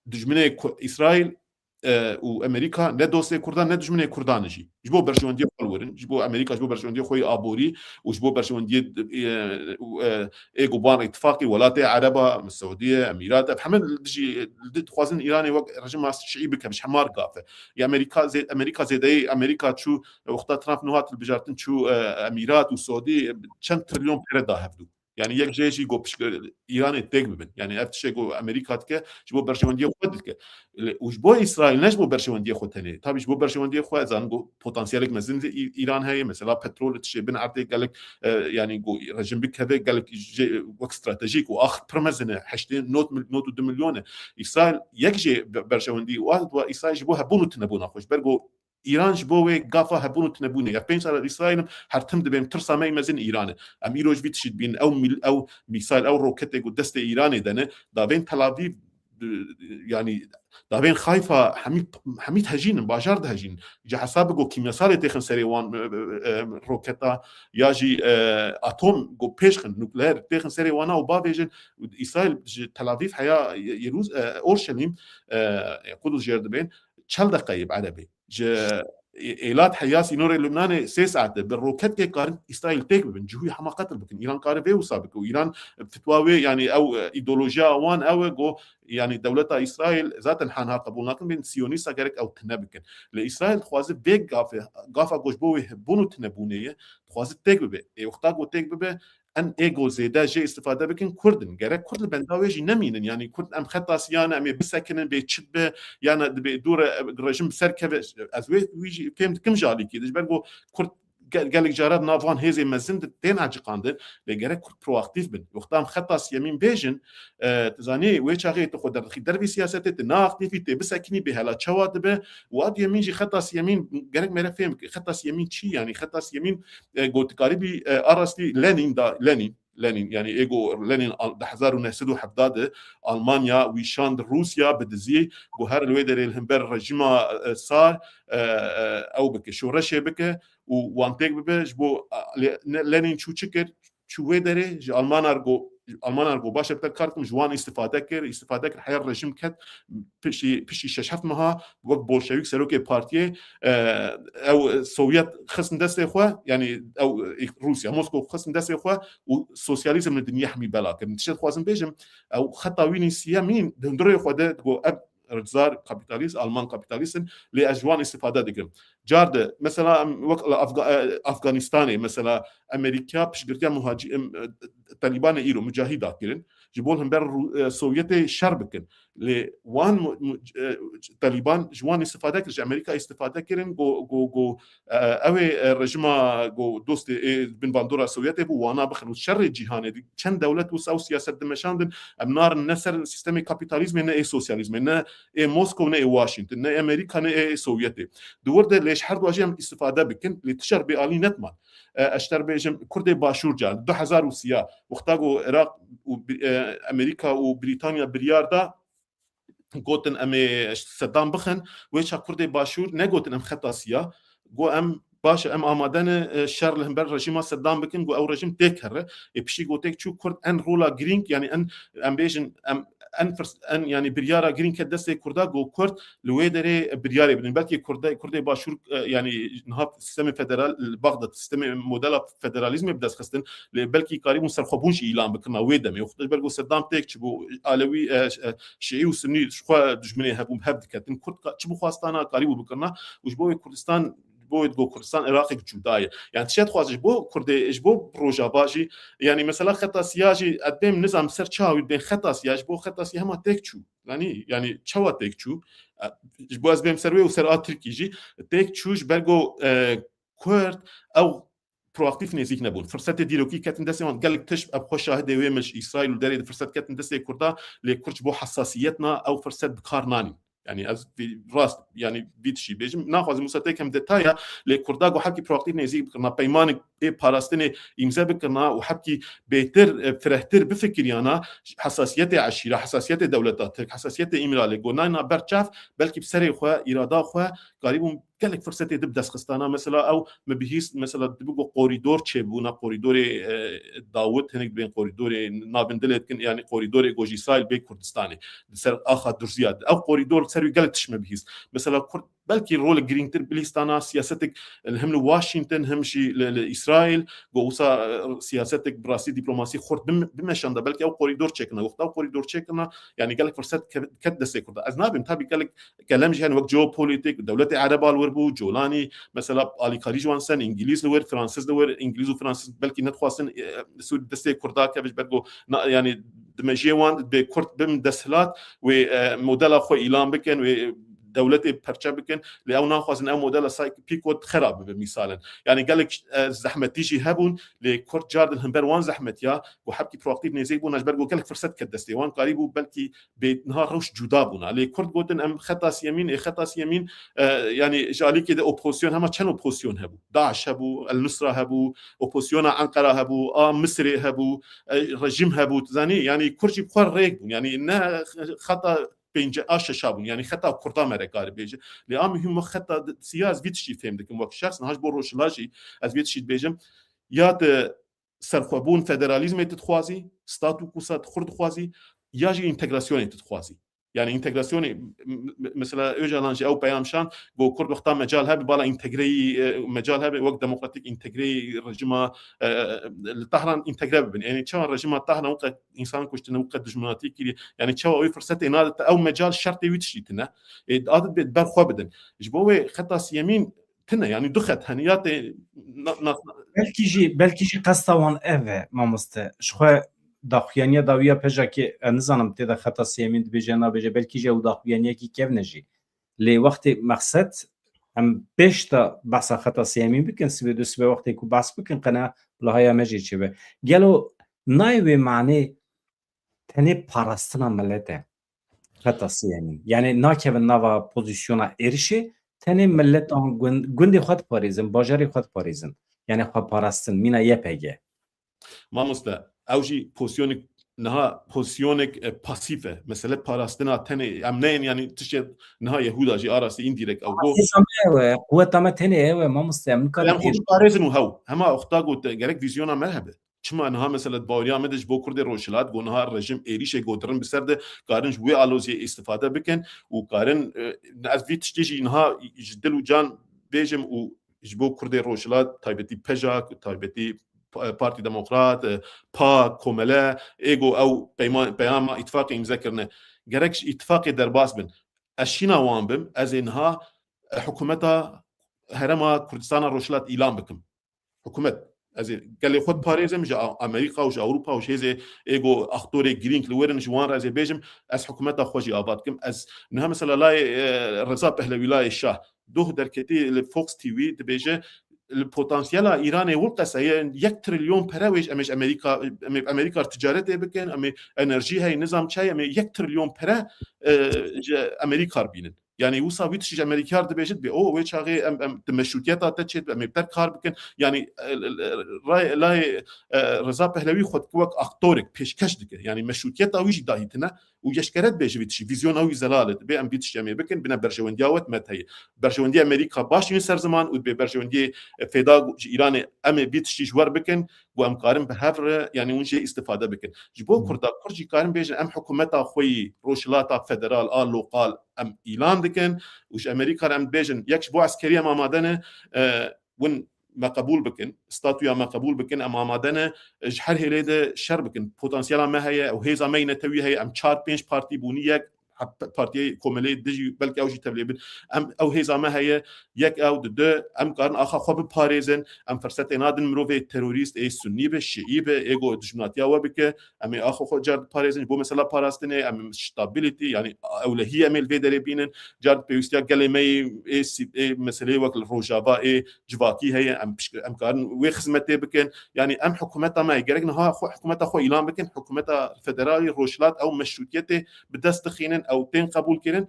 دجمنه اسرائيل وامريكا ندوسي كردان ندجمنه كردانجي جبو برجوندي خولورن جبو امريكا جبو برجوندي خوي ابوري وجبو برجوندي ايغو بان اتفاقي ولايات عربه السعوديه اميرات بحمل دجي خوازن ايراني وقت رجم شعيبي كمش حمار قافه يا امريكا زي امريكا شو وقت ترامب نوات البجارتن شو اميرات والسعوديه كم تريليون بردا هفدو يعني یک جیشی گو ایران تگ ببین یعنی افتش گو امریکا که جبو برشوندی خود که وجبو اسرائیل نجبو برشوندی خود تنه تابی جبو برشوندی خود زن گو پتانسیلک مزن ایران هی مثلا پترول تشي بن عرضه قالك يعني جو رجم بك هذا قالك وقت استراتيجيك واخر برمزن حشتين نوت 2 مليون اسرائيل يكجي برشوندي واحد واسرائيل جبوها بونو تنبونا خوش برغو ایران جبوه قافه هبونو تنبونه یا 5 سال اسرائیل هر تم دبیم ترسا می مزن ایران امیروج بیتشید بین او میسایل او روکت گو دست ایران دنه داوین تل آویو يعني دابين خايفه حميد هجين باجار ده هجين جا حساب جو كيمياسال تخن سريوان روكتا ياجي اتوم جو بيشخن نوكلير تخن سريوانا وبافيجن اسرائيل تل ابيب حيا يروز اورشليم يقودوا جيردبين 4 دقائق عربي ايلات حياس نور لبنان 3 ساعات بالروكت كي قارن اسرائيل تيك بن جوي حماقات بكن ايران قاربه وسابق وايران فتواوي يعني او ايديولوجيا وان او جو يعني دولة اسرائيل ذات حانها قبول لكن بين سيونيستا غيرك او تنبكن لاسرائيل خوازه بيك غافا غوشبوي بونو تنبونيه خوازه تيك ببه وقتا جو تيك ببه ان ايجو زيدا جي استفاده بكن كردن غيرك كرد بنداويجي نمينن يعني كرد ام خطا سيانه ام بسكنن بيتشب يعني بدور رجيم سركب ازوي ويجي فهمت كم جالي كي دجبرغو كرد قال لك جارات نافان هيزي مزند تين عجقاندن لغيرك كرد برواكتيف بن وقتام خطا يمين بيجن تزاني ويشاغي تقدر دربي سياسات ناقتيفيتي بسكني بهلا تشوات به واد يمين جي خطا يمين غيرك ما فهم خطا يمين شي يعني خطا يمين قلت قريبي ارسلي لينين يعني ايجو لينين 1970 المانيا ويشاند روسيا بدزي جوهر الويدر الهمبر رجيما صار او بك شو رشي بك وانتك ببج بو لينين شو تشكر شو ويدري المان ارجو باشه بتكارتم جوان استفاده كر حياه الرجيم كت بشي ششحت مها وقت بولشويك سلوكي بارتي او سوفيت خصم دست اخوا يعني او روسيا موسكو خصم دست اخوا وسوسياليزم الدنيا يحمي بلاك نتشد خوازم بيجم او خطاويني سيامين دندري خدا جو اب زار كابيتاليست المان كابيتاليست لاجوان استفاده دكم جارد مثلا وقت افغانستاني مثلا امريكا بشغرتيا مهاجم طالبان ايرو مجاهدات كلن جيبولهم بر سوفيتي شربكن لوان طالبان جوان استفاده كرج امريكا استفاده كرن جو اوي رجما جو دوست بن باندورا سوفيتي بو وانا بخلو شر الجهان دي كان دوله وساو سياسه دمشاندن ابنار النسر سيستم كابيتاليزم نه سوسياليزم نه موسكو نه واشنطن نه امريكا نه سوفيتي دور ليش حرد واجهم استفاده بكن لتشر بالي نتمان اشتر بيجم كردي باشور جان 2003 وقتاغو العراق وامريكا وبريطانيا برياردا قوتن امي صدام بخن ويش كردي باشور نقوتن ام خطاسيا جو ام باشه ام آمادن شر لهم بر رژیم صدام بکن گو او رژیم تکره بشی گو تک چو کرد ان رولا گرینگ یعنی ان بیشن ان يعني بريارا جرين كدست كردا جو كرد لويدري برياري بن بالكي كردا باشور يعني نهاب سيستم فدرال بغداد سيستم موديل فدراليزم بدس خستن بالكي قريب سرخبونش اعلان بكنا ويدم يخدج برغو صدام تك تشبو علوي شيعي وسني شخوا دجمني هبو هبد كتن كرد تشبو خواستانا قريب بكنا وجبو كردستان بويد جو كردستان عراقي جوداية يعني تشات خوازش بو كردي اجبو بروجا باجي يعني مثلا خطا سياجي قدام نظام سرچاوي بين خطا سياج بو خطا سيا ما تكچو يعني تشوا تكچو اجبو از بهم سروي وسر تركيجي تكچوش برغو كرد او proaktif نزيك نبون فرصة ديروكي كاتن دسي وان قالك تشب ابخو شاهده ويمش اسرائيل وداري فرصة كاتن دسي كردا لكرج بو حساسيتنا او فرصة بكارناني يعني از راست يعني بيتشي بيجم ناخذ مساتي كم ديتايا لكرداغو حكي بروكتيف نزيك بكنا بيمان باراستني امزا بكنا وحكي بيتر فرهتر بفكريانا حساسيتي عشيره حساسيتي دولتات حساسيتي امرالي قلنا برچاف بلكي بسري خو اراده خو قريب قالك فرصه تبدا خستانا مثلا او مبهيس مثلا تبقى قوريدور تشبونا قوريدور داوود هناك بين قوريدور نابندلت يعني قوريدور جوجيسايل بين كردستاني سر اخر درزياد او قوريدور سري قالت تشمبهيس مثلا كرد بلكي رول جرينتر بليستانا سياستك هم لواشنطن هم شي لإسرائيل قوسا سياستك براسي دبلوماسي خورد بمشان بلكي أو قريدور تشيكنا وقت أو قريدور تشيكنا يعني قال لك فرصات كد سيكورد أزناب تابي قال لك كلام جهان وقت جو بوليتيك دولة عرب الوربو جولاني مثلا علي خارج وانسان إنجليز لور فرانسيس لور إنجليز وفرانسيس بلكي نتخواصن سود دستي كردا كيفاش برجو يعني دمجيوان بكرد بمدسلات وموديل أخو إيلام بكن دولتي برشا بكن لأو ناخذ أو موديل سايك بيكود خراب مثالا يعني قال لك زحمة تيجي هبون لكرد جارد الهمبر وان زحمة يا وحبكي برواكتيف نزيبون أجبرجو قال لك فرصة كدستي وان قريبو بلكي بنهار روش جدابون على كرد قوتن أم خطا يمين خطا يمين يعني جالي كده أوبوزيون هما كانوا أوبوزيون هبو داعش هبو النصرة هبو أوبوزيون أنقرة هبو مصر هبو رجيم هبو تزاني يعني كرجي بخار ريك يعني إنها خطا بين شابون يعني خطا كردا مرقار بيجي لام هم خطا سياس فيتشي فهمتكم وقت شخص نهاج بروش لاجي از فيتشي بيجم يا سرخوبون فدراليزم تتخوازي ستاتو كوسات خرد خوازي ياجي انتغراسيون تتخوازي يعني انتغراسيون مثلا اوجالانجي او بيام شان جو كرد وقت مجال هذا بالا انتغري مجال هذا وقت ديمقراطيك انتغري رجما الطهران انتغري يعني تشا رجما الطهران وقت انسان كشتنا وقت دجماتيكي يعني تشا وي فرصتي نال او مجال شرطي ويتشيتنا اداد بر خو بدن جبوي خطا يمين تنا يعني دخت هنيات بلكي جي قصوان اف ما مست شخو داخوانیا داویا پجا که نزانم تدا خطا سیمین بجنا بجه بلکی جو داخوانیا کی کیف نجی لی وقت مقصد هم بشتا بحث خطا سیمین بکن سبه دو سبه وقتی کو بحث بکن قنا لهای مجی چه به گلو نایوی معنی تنی پاراستنا ملته خطا سیمین یعنی ناکه و نوا پوزیشونا ارشه تنی ملت آن گندی خود پاریزن باجاری خود پاریزن یعنی خود پاراستن مینا یه پگه ما مستا اوجي بوزيونك نها بوزيونك باسيفه مثلا باراستنا تاني امنين يعني تشي نها يهودا جي اراسي انديريك او جو قوه تما تاني ما مستعمل كان يعني خود قارزن وهو هما اختاغو جريك فيزيونا مرحبا چما نها مثلا باوريا مدج بو كرد روشلات جو نها رژیم ایریش گودرن بسرد قارنج وی الوزي استفاده بكن وقارن از فيت تجي نها جدل وجان بيجم و جبو كرد روشلات تايبتي بجا تايبتي بارتي ديمقراط با كوملا ايجو او بيام اتفاقي مذكرنا جركش اتفاقي درباس بن اشينا وان بم از انها حكومتها هرما كردستان روشلات اعلان بكم حكومه از قال لي خد باريزم جا امريكا وجا اوروبا وشيزه ايجو اختوري جرينك لورن جوان راز بيجم از حكومتها خوجي ابادكم از انها مثلا لا رضا بهلوي الشاه دوه دركتي الفوكس تي في تبيجه البوتنسيال ايران ولقس هي 1 تريليون براويش امش امريكا تجارت بكن ام انرجي هي نظام شاي ام 1 تريليون برا امريكا بينن يعني وصابيت شي امريكا دبيجت بي او ويش هاغي ام تمشوتيات تشيت ام بتر بكن يعني لا رضا بهلوي خد كوك اختورك بيشكش دك يعني مشوتيات ويش دايتنا ويشكرت بيجبت شي فيزيون او زلاله بي ام بيتش امي بكن بنا برجوندياوت متهي برجوندي امريكا باش ينسر زمان وبي برجوندي فيدا ايران ام بيتش جوار بكن وام قارن بهفر يعني ونجي استفاده بكن جبو كردا كرجي قارن بيج ام حكومتها خوي روشلاتا فدرال لوقال ام اعلان دكن وش امريكا ام بيجن يكش بو عسكريه ما مادنه ون ما قبول بكن ستاتويا ما قبول بكن اما مادنه جحر هيده شر بكن بوتنسيال ما هي او هيزا ماينه توي هي ام 4 5 بارتي بونيك بارتي كوملي دجي بلكي اوجي تبليبن ام او هيزا ما هي يك او دو ام قارن اخا خب باريزن ام فرصت نادن مروفي تيروريست اي سني به شيعي به ايجو دجمناتيا وبك ام اخو خو جارد باريزن بو مثلا باراستني ام ستابيليتي يعني اولهيه ميل فيدري بينن جارد بيستيا قالمي اي مساله وقت الروجافا اي جواكي هي ام قارن وي خدمتي بكن يعني ام حكومتها ما يقرقنا ها حكومتها خو اعلان بكن حكومتها فدرالي روشلات او مشروطيته بدست خينن او تين قبول كرن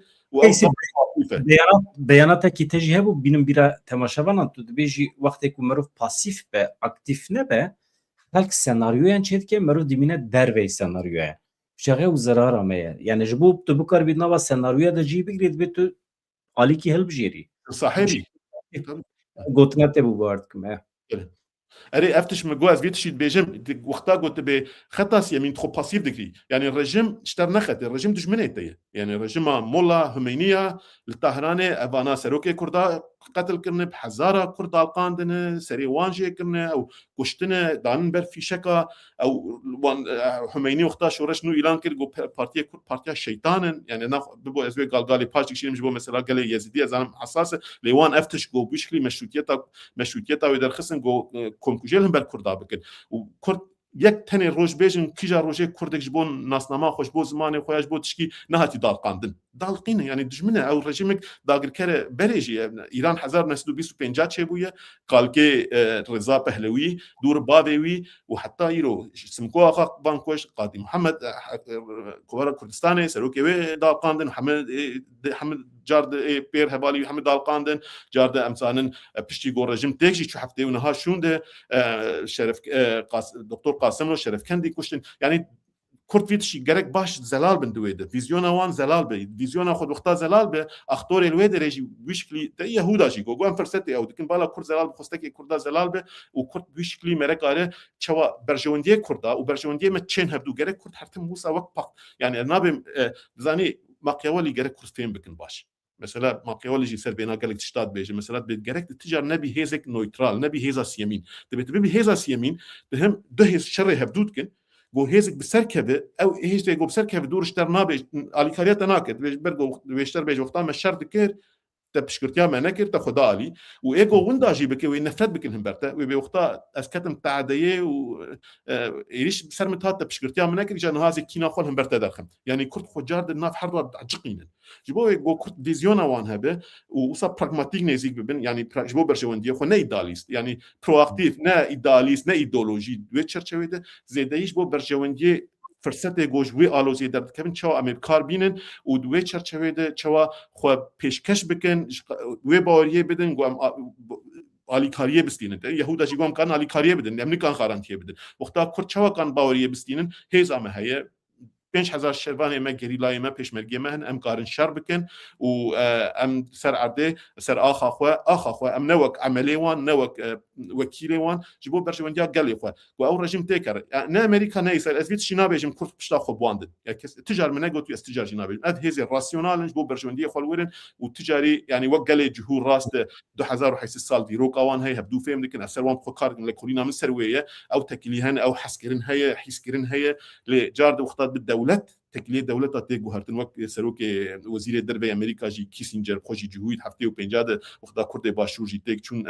بیانات کی تجی هبو بینم بیرا تماشاوان تو دبیجی وقتی که مروف پاسیف به اکتیف نبه هلک سناریوی انچید که مروف دیمینه دروی سناریوی شغه و زرار همه یعنی جبو تو بکار بیدنا و سناریوی دا جی بگرید به تو عالی کی هل بجیری صحیحی گوتنه تبو بارد کمه اري افتش مجواز فيتشي بيجم وقتا قلت به خطا سيمين ترو باسيف دكري يعني الرجيم اشتر نخت الرجيم دجمنيتي يعني الرجيم مولا همينيه الطهراني ابانا سروكي كردا قتل كرن بحزاره كردا القاندن سري وانجي كرن او كشتنا دانبر في شكا او هميني وقتا شورش نو اعلان كر جو بارتي كرد بارتي الشيطان يعني انا ببو ازوي قال باش شي مجبو مثلا قال يزيدي ازام حساس ليوان افتش جو بشكل مشروطيتا ويدرخصن جو كونكوجيلهم بالكردا بكن وكرد یک تنه روج بیجن کیجا روجه کردک جبون ناسنامه خوش بو زمانه خویش بو تشکی نهاتی دالقاندن دالقینه يعني دجمنه او رژیمک داگر کره بریجی ایران 1925 چه بویه قال که رضا پهلوی دور باوی و حتی ایرو سمکو آقا بانکوش قاضی محمد کوبرا کردستان سروکی دالقاندن حمد جارد بير هبالي محمد دالقاندن جارد امسانن بشتي جو رژیم تکشی چو هفته اونها شونده شرف دکتر قاسم رو شرف کندی کشتن يعني كرد فيتشي جرك باش زلال بندويده فيزيونا وان زلال به فيزيونا خود وقتا زلال به اختور الويد ريجي بشكل يهودا جي جو ام فرستي او دكن بالا كرد زلال بخستك كرد زلال به وكرد بشكل مرقاره تشوا برجونديه كردا وبرجونديه ما تشين هبدو جرك كرد حتى موسى وقت يعني انا بزاني ماكياولي جرك كرد فين بكن باش مثلا ماكيولوجي سر بينا قالك تشتاد بيجي مثلا بيتجرك تجار نبي هيزك نويترال نبي هيزا سيمين تبي هيزا سيمين تهم ده هيز شر هبدودكن جو هيزك بسركبه او هيز جو بسركبه دور اشتر نابي اليكاريات ناكد برجو ويشتر بيجي وقتا ما الشرط كير تبشكرتيا ما نكر تاخد علي وايجو وندا جيبك ونفرت بك الهمبرتا وبوقتا اسكتم تعديه و ايش بسرمتها تبشكرتيا ما نكر جان هذه كينا خول همبرتا داخل يعني كرت خجارد الناف حرب عجقين جيبو جو كرت فيزيونا وان هبه وصا براغماتيك نيزيك ببن يعني جيبو برجوندي خو نا ايداليست يعني برواكتيف نا ايداليست نا ايديولوژي دوی چرچويده زيدايش بو برجوندي فرصت گوجوی آلوزی در کبن چوا امید کار بینن و دوی چرچوی ده چوا خو پیشکش بکن دوی باوریه بدن گو آلی کاریه بستینن یهودا جی گم کان آلی کاریه بدن امنی کان خارنتیه بدن وقتا کرد چوا کان باوریه بستینن هیز آمه هیه 5000 شربان ما گریلای ما پیشمرگی ما ام کارن شر بکن و ام سر عرده سر آخا ام نوک عملی وان نوک وکیلی وان جبو برجوندیا گلی خو و او رژیم تکر نه امریکا نه اسرائیل از ویت شینا بجم کرد پشتا خو بواند یا کس تجار من گوت و استجار جنا بجم اد هیز راسیونال جبو برجوندیا خو ورن و تجاری يعني وقلي جهور راست 2000 وحيس السال دي روك اوان هي هبدو فهم لكن اسر وان فكر لكولينا من سرويه او تكليهن او حسكرن هي حسكرن هي لجارد وقتات بالدوله تكليه دولتها تيجو هرتن وقت سروك وزير الدربي امريكا جي كيسنجر خوشي جهود هفته و50 وقتا كرد باشور جي تيك چون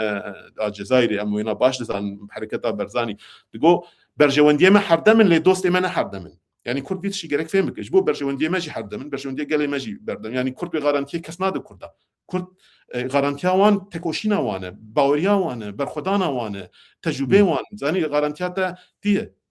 الجزائر ام وينا باش دزان حركتها برزاني دغو برجونديه ما حردمن لدوست ما حردمن يعني كرد بيت شي جرك فهمك جبو برجونديه ماجي حردمن برجونديه قال ماجي بردم يعني كرد بغارانتي كسناد كردا كرد غارانتیا وان تکوشینا وانه باوریا وانه برخدانا وانه تجربه وان زاني غارانتیات دیه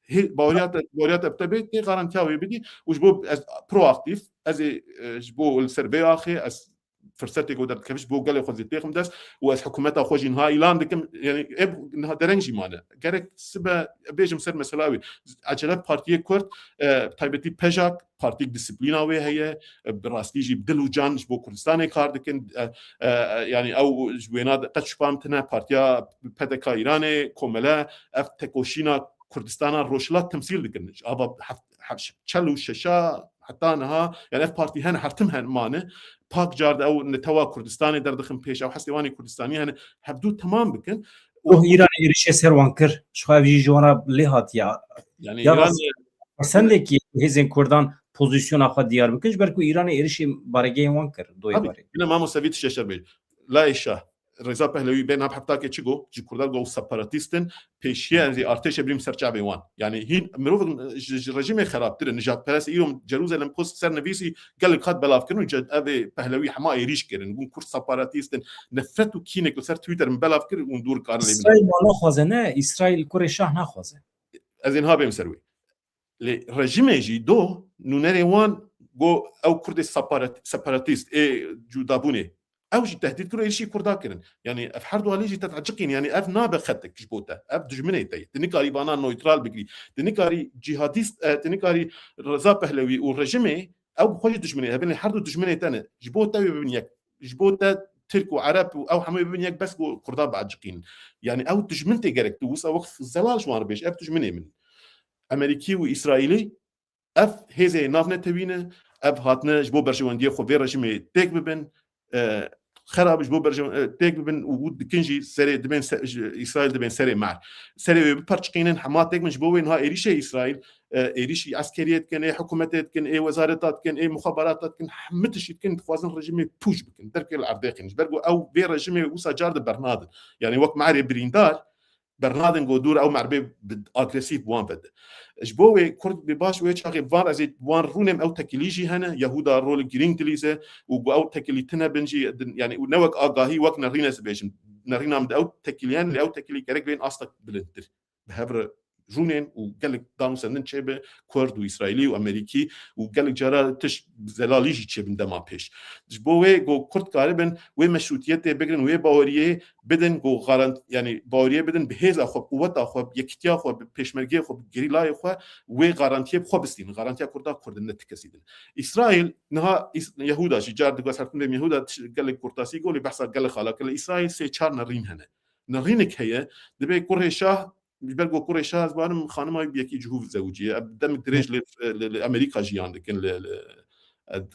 هي باوريات ابتبت غارانتيا ويبدي وجبو برو اكتيف از جبو السربي اخي از فرصتي قدرت كيفاش بو قال ياخذ التيخم داس واس حكومتها خوجي نهاي ايلان دكم يعني انها درنجي مانا قالك سبا بيجم سر مسلاوي عجلات بارتي كورت تايبتي بيجاك بارتي ديسيبلينا وي هي براستي جي بدلو جان جبو كردستاني كار دكن يعني او جوينا قد شبامتنا بارتيا بدكا ايراني كوملا اف تكوشينا كردستان روشلات تمثيل دكن ابا تشلو ششا حتى انها يعني اف بارتي هنا حرتمها مانه باك جارد او نتوا كردستاني دردخم بيش او حسيواني كردستاني هنا هبدو تمام بكن ایران ایرش سروان کر شخواه ویجی جوانا لحات يعني ایران سندکی هزین کردان پوزیشن آخوا دیار بکنش برکو ایران ایرش بارگه وان کر دوی باره هنا ما مساويت ششر بيج لا إيشا رضا پهلوی بین هم حتی که چیگو جی کردال گو سپاراتیستن پیشیه از ارتش بریم سرچابه وان یعنی هین مروف رژیم خراب تر نجات پرس ایرم جروزلم پست سر نویسی قال خد بلاف کنو جد ابي پهلوی حما ایریش کرن گون کور سپاراتیستن نفرت و کینک سر توییتر بلاف کر اون دور کار لیبن اسرائیل ما نخوازه نه اسرائیل کور شاه نخوازه از اینها بیم سروی ل رژیم جی دو نونری وان گو او کرد سپاراتیست جودابونه او جي تهديد كله شيء كردا كرن يعني اف حرد واليجي تتعجقين يعني اف نابه خدك جبوته اف دجمنيتي تنكاري بانا نويترال بكري تنكاري جهاديست تنكاري رضا پهلوي والرجمه او خوش دجمني هبن حرد دجمني تانه جبوته ببنيك جبوته ترك وعرب او همه ببین یک بس کردا بعجقین يعني او تجمنتي جرك توسا وقت زلال شوار بيش اب تجمني من امريكي واسرائيلي اف هزي نافنه تبينه اب هاتنا جبو برجوانديه خو في رجيم تيك ببن خراب جبو برجوان تيك ببن وود كنجي سري دبن اسرائيل دبن سري مع سري ببرشقينن حمات تيك مش بوين ها ايريشي اسرائيل ايريشي عسكريات كان اي حكومات كان اي وزارات كان اي مخابرات كان حمتش كان خوازن رجيم بوش بكن درك العرداقين برغو او في رجيم وسا جارد برنادن يعني وقت معري بريندار برنادن قدور او معربي اغريسيف وان بد جبوي كرد بباش ويشاغي فان ازيد وان رونم او تكليجي هنا يهودا رول جرين تليزه او تكليتنا بنجي يعني ونوك اغاهي وقت نرينا سبيشن نرينا مد او تكليان اللي او تكلي كرك بين اصلك بلنتر بهبر جونين وقالك دانو سنن تشبه كرد واسرائيلي وامريكي وقالك جرا تش زلاليجي تشبن دما بيش جبوي جو كرد قالبن وي مشروطيته بگرن وي باوريه بدن جو غارنت يعني باوريه بدن بهزا خو قوت خو يكتيا خو بيشمرگي خو گريلاي خو وي غارنتي خو بستين غارنتي كردا كردن تكسيدن اسرائيل نها يهودا جار دغ سرتن بهم يهودا قالك كرتاسي قولي بحث قال خلاك اسرائيل سي چار نرين هنا نرينك هي دبي كره شاه بيبرقوا كوري شاز بانم خانم هاي بيكي جهوف زوجية دم دريج لأمريكا جيان لكن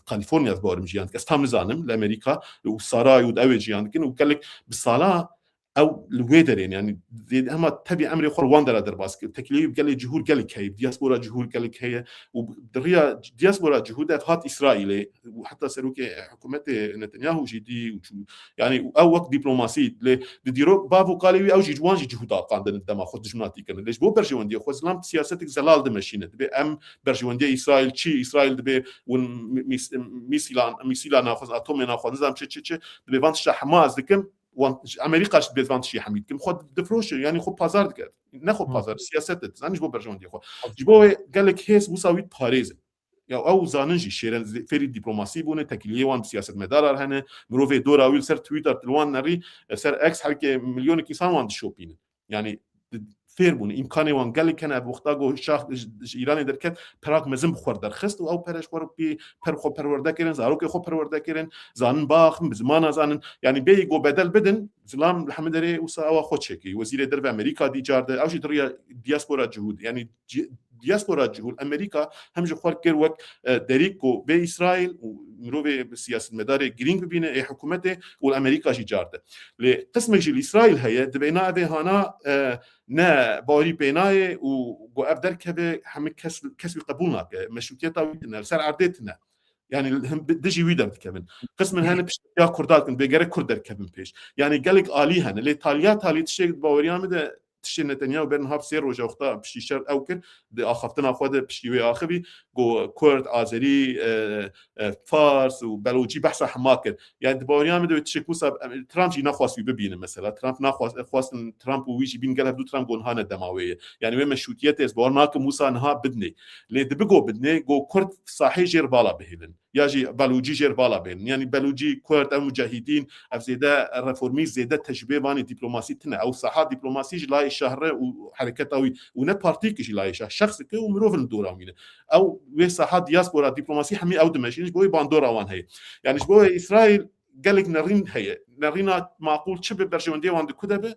كاليفورنيا بارم جيان كاستام نزانم لأمريكا وسراي ودأوي جيان لكن وقال لك بالصلاة او الويدرين يعني هم تبي امري خور واندر درباس تكليف قال لي جهود قال لك هي دياسبورا جهود قال لك هي ودريا دياسبورا جهود هات اسرائيلي وحتى سروك حكومه نتنياهو جدي يعني او وقت دبلوماسي ديرو بابو قالي او جوان جهود قاندن الدما خد جمناتي كان ليش بو برجواندي خو اسلام سياستك زلال دمشينه تبي ام برجواندي اسرائيل شي اسرائيل تبي ميسيلان ناخذ اتوم ناخذ نظام تشي تبي فانتش حماس دكم امريكا اش بيزفانت شي حميد كم خد دفروش يعني خو بازار دك ناخذ بازار سياسات زانج بو برجون دي خو جبو قال لك هيس مساوي باريس يا او زانجي شيرن فيري دبلوماسي بونه تكليه وان سياسه مدار هنا مروفي دورا ويل سر تويتر تلوان نري سر اكس حركه مليون كيسان وان شوبين يعني فيربون امكاني وان قال لك انا بوختاغو شاخ ايراني دركت براك مزم بخور در خست او پرش خور بي پر خو پرورده کردن زاروك خو پرورده کردن زان باخ بزمان زان يعني بيجو بدل بدن سلام محمد دري وسا خو تشيكي وزير درب امريكا دي جارد او دريا دياسبورا جهود يعني دياسبورا جهود امريكا هم جو خور كير وك دريكو باسرائيل ومروي بالسياسه المداري جرين بينه اي حكومته والامريكا جي جارد لقسم جي اسرائيل هي دبينا به هنا نا باري بيناي وقو ابدر كبه هم كسب قبولنا مشروطيتها ويتنا سر عردتنا يعني دجي ويدر كمان قسم هنا بش يا كردات كن بيجر كردر كبن بيش يعني قالك آلي هنا لإيطاليا تالي تشيك باوريان مده تشي نتنياهو بين هاف سير وجا وقتا بشي شر اوكر دي اخفتنا خود بشي وي اخبي جو كرد آذري فارس وبلوچي بحث حماكر يعني باوريان مده تشيك وسا ترامب جي نخواست ببينه مثلا ترامب نخواست ترامب ويجي بين قال دو ترامب جون هانا دماويه يعني وين مشروطيات اسبورناك موسى نها بدني لي دبغو بدني جو كرد صحيح جير بالا بهلن ياجي بلوچي جير بالا بين يعني بلوچي كرد المجاهدين افزيدا ريفورمي زياده تشبيه باني دبلوماسي تنا او صحه دبلوماسي لاي شهر وحركتاوي ونا بارتيك جي لاي شخص كي ومروفن دورامين او وي صحه دياسبورا دبلوماسي حمي او دمشي بوي باندورا وان هي يعني بوي اسرائيل قالك نرين هي نرينا معقول شبه برجوندي وان كدبه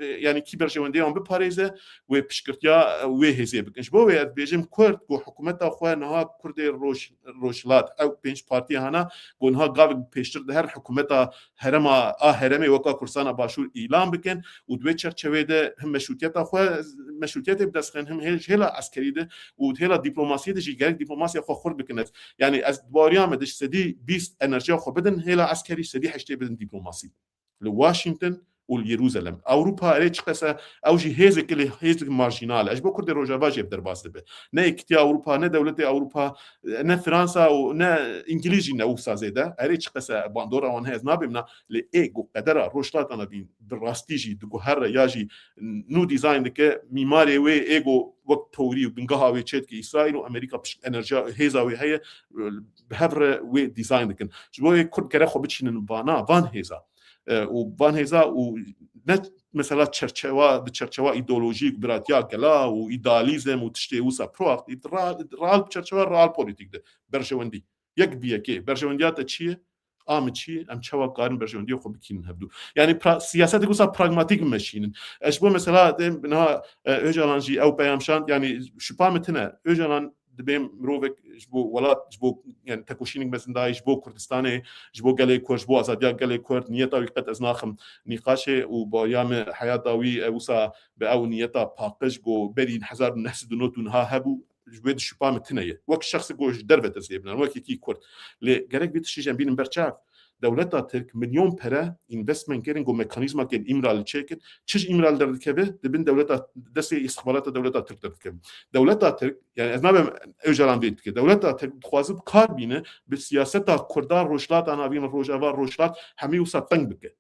يعني كي برجوندي وان بباريزه وبشكرتيا وهزي بكنش بوي بيجم كرد جو حكومتها خو نها كرد روشلات او بنش بارتي هنا گونها قاو بيشتر ده حكومتها هرما هرمي وكا كرسانا باشور اعلان بكن ودوي چرچوي ده هم مشروطيتها خو مشروطيت بدسخن هم هلا عسكري ده وهلا دبلوماسيه ده جيغ دبلوماسيه خو خرد بكنت يعني از باريام دش سدي 20 انرجي خو بدن هلا عسكري سدي حشتي بدن دبلوماسي لواشنطن واليروزالم اوروبا ريتش قسا او جي هيزك اللي هيزك مارجينال اجبو كرد روجافا جيب درباس به نا اكتيا اوروبا نا دولتي اوروبا نا فرنسا ونا انجليزي نوسا زيدا ريتش قسا باندورا وان هيز نابمنا لايغو قدره روشلات انا بين براستيجي دغو هر ياجي نو ديزاين دك ميماري وي ايغو وقت توري وبنغها وي تشيت كي اسرائيل وامريكا بش انرجي هيزا وي هي بهبر وي ديزاين دك جوي كرد كره خو بتشين بانا فان هيزا وبان هيزا ونت مثلا تشرچوا ايديولوژيك براتيا كلا وايداليزم وتشتي وسا بروكت رال تشرچوا رال بوليتيك ده برجوندي يك بيكي برجونديات تشي آم چی ام چوا کارن برژوندی خو بکین هبدو یعنی سیاست گوسا پراغماتیک ماشین اش بو مثلا بنا اوجالانجی او پیامشان یعنی شپا متنه اوجالان دبیم مروفك جبو ولات جبو يعني تكوشينك مثلا دا جبو كردستاني جبو قالي كور جبو ازاديا قالي كورد نيتا وقت ازناخم نقاشه وبايام حياه داوي وسا باو نيتا باقش جو بدين حزار نحسد نوتون ها هبو جبد شبا متنيه وك الشخص جوج دربت زيبنا وك كي كورد لي قالك بيت شي جنبين برشاف دولتا ترك مليون پره اینوستمنت کردن گو مکانیزما که ایمرال چکت چش ایمرال در کبه دبن دولتا دست استخبارات دولتا ترک در کبه دولتا ترک یعنی از نبم اوجران بیت که دولتا ترک خوازب کار بینه به سیاست کردار روشلات انا بیم روجاوار روشلات همی وسا تنگ بکه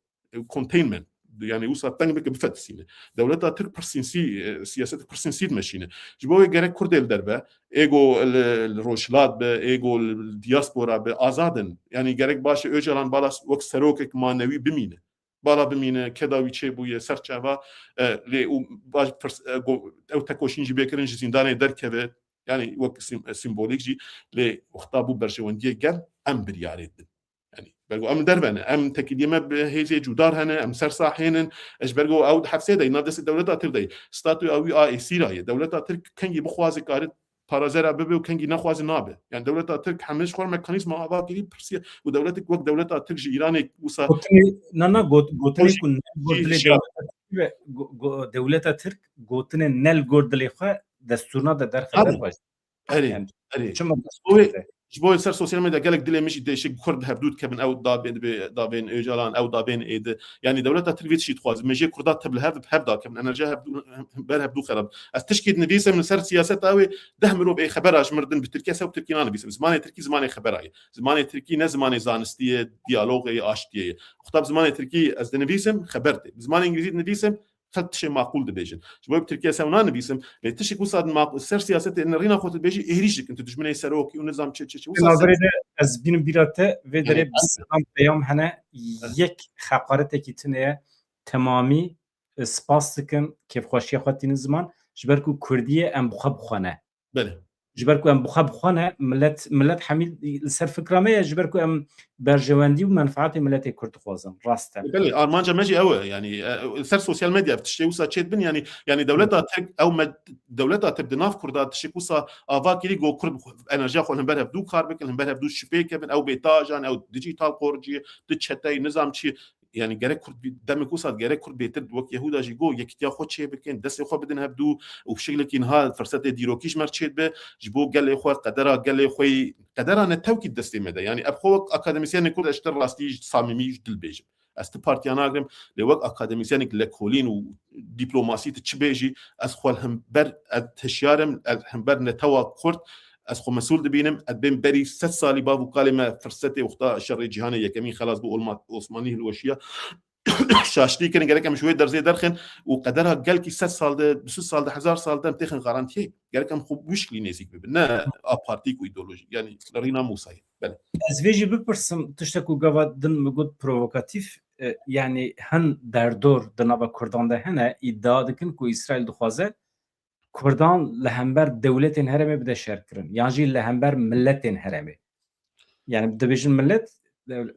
کنتینمنت يعني وصل تنبك بفتسينه دولتها ترك برسنسي سياسات برسنسيد ماشينه جبوي جرك كردل دربه ايجو الروشلات به ايجو الدياسبورا به آزادن يعني جرك باش اوجلان بالاس وقت سروكك مانوي بمينه بالا بمينه كداوي چه بويه سرچوا لي باش او تكوشين جبيكرن زندان دركبه يعني وقت سيمبوليك جي لي وقتابو برشونديه جل ام برياريد يعني برجو ام دربنا ام تكديما بهيزي جودار هنا ام سرصاحين اش برجو او حفسه دي نادس دولتها تردي ستاتو او اي سيراي دولتها ترك كنجي بخوازي كارت بارازرا ببي وكنجي نخوازي نابه يعني دولتها ترك حمش خور ميكانيزم اواكي برسي ودولتك وقت دولتها ترك ايراني وسا نانا گوتنی کن دولتها ترك گوتنی نل گوردلی خو دستورنا در خبر باش اري چما جبوي سر سوسيال ميديا قالك دلي مش ديش كرد هبدود كبن او دابين اوجالان او دابين ايد يعني دولتها ترفيت شي تخواز مجي كردات تبل هبدا كبن انا جا هبدو خرب استشكيد نبيسه من سر سياسات اوي دهمرو باي خبراش مردن بتركيا سو تركينا نبيسه زماني تركي زماني خبراي زماني تركي نه زماني زانستي ديالوغي اشتي خطاب زماني تركي از نبيسم خبرتي زماني انجليزي نبيسم خلت شيء معقول دبيجن جبوي بتركيا سونا نبيسم لتشك وصاد معقول سر سياسات ان رينا خوت بيجي اهريشك انت دجمني سروكي ونظام تشي نظري از بين بيراته و دري بسام پeyam هنا یک حقارت کی تنه تمامی سپاسکن کیف خوشی خاطین زمان جبرکو کردیه ام بخب خانه بله جبركو ام بخب خانه ملت حميد سر فكرامه جبركو ام برجواندي ومنفعات ملت كرد خوازم راسته بله ارمانجا ماجي قوي يعني سر سوسيال ميديا بتشتي وسا تشيت بن يعني دولتها ترك او دولتها تبدناف كردات تشيكوسا افاكيري جو كرد انرجي خو هم بدو كاربك هم بدو شبيك او بيتاجان او ديجيتال قورجي تشتي نظام شي يعني جرك كرد دمك وصل جرك كرد بيتر وك يهودا جيجو يكتيا خو شي بكين دس خو بدن هبدو وبشكل كينها فرصه ديروكيش مرشيت به جبو قال خو قدره قال خوي قدره نتوكي دستي مده يعني ابخو اكاديميسيان كل اشتر راستي صاممي دل بيج است بارتياناغرم لوك اكاديميسيان لكولين ودبلوماسيه تشبيجي از خو هم بر تشيارم هم بر نتوا كرد از خو مسؤول دبینم ادبن بری 3 سالی با وکالمه فرصت وقتا شر جهانی یکمی خلاص بو عثمانی الوشيه شاشتي كان قالك مش ويدر زي درخن وقدرها قال كي 6 سال ده 2 سال ده 1000 سال ده متخن غارانتي قالك ام خو مشكل نيزيك بنا ابارتيك وايديولوجي يعني رينا موسى بله از ویجی بپرسم تشتکو گوادن مگود پرووکاتیف يعني هن در دور دنابا کردان ده هنه ادعا دکن کو اسرائیل دخوازه کردان لهمبر دولتین هرمه بده شر کرن يعني جي لهمبر ملتين هرمه يعني بده بيجن ملت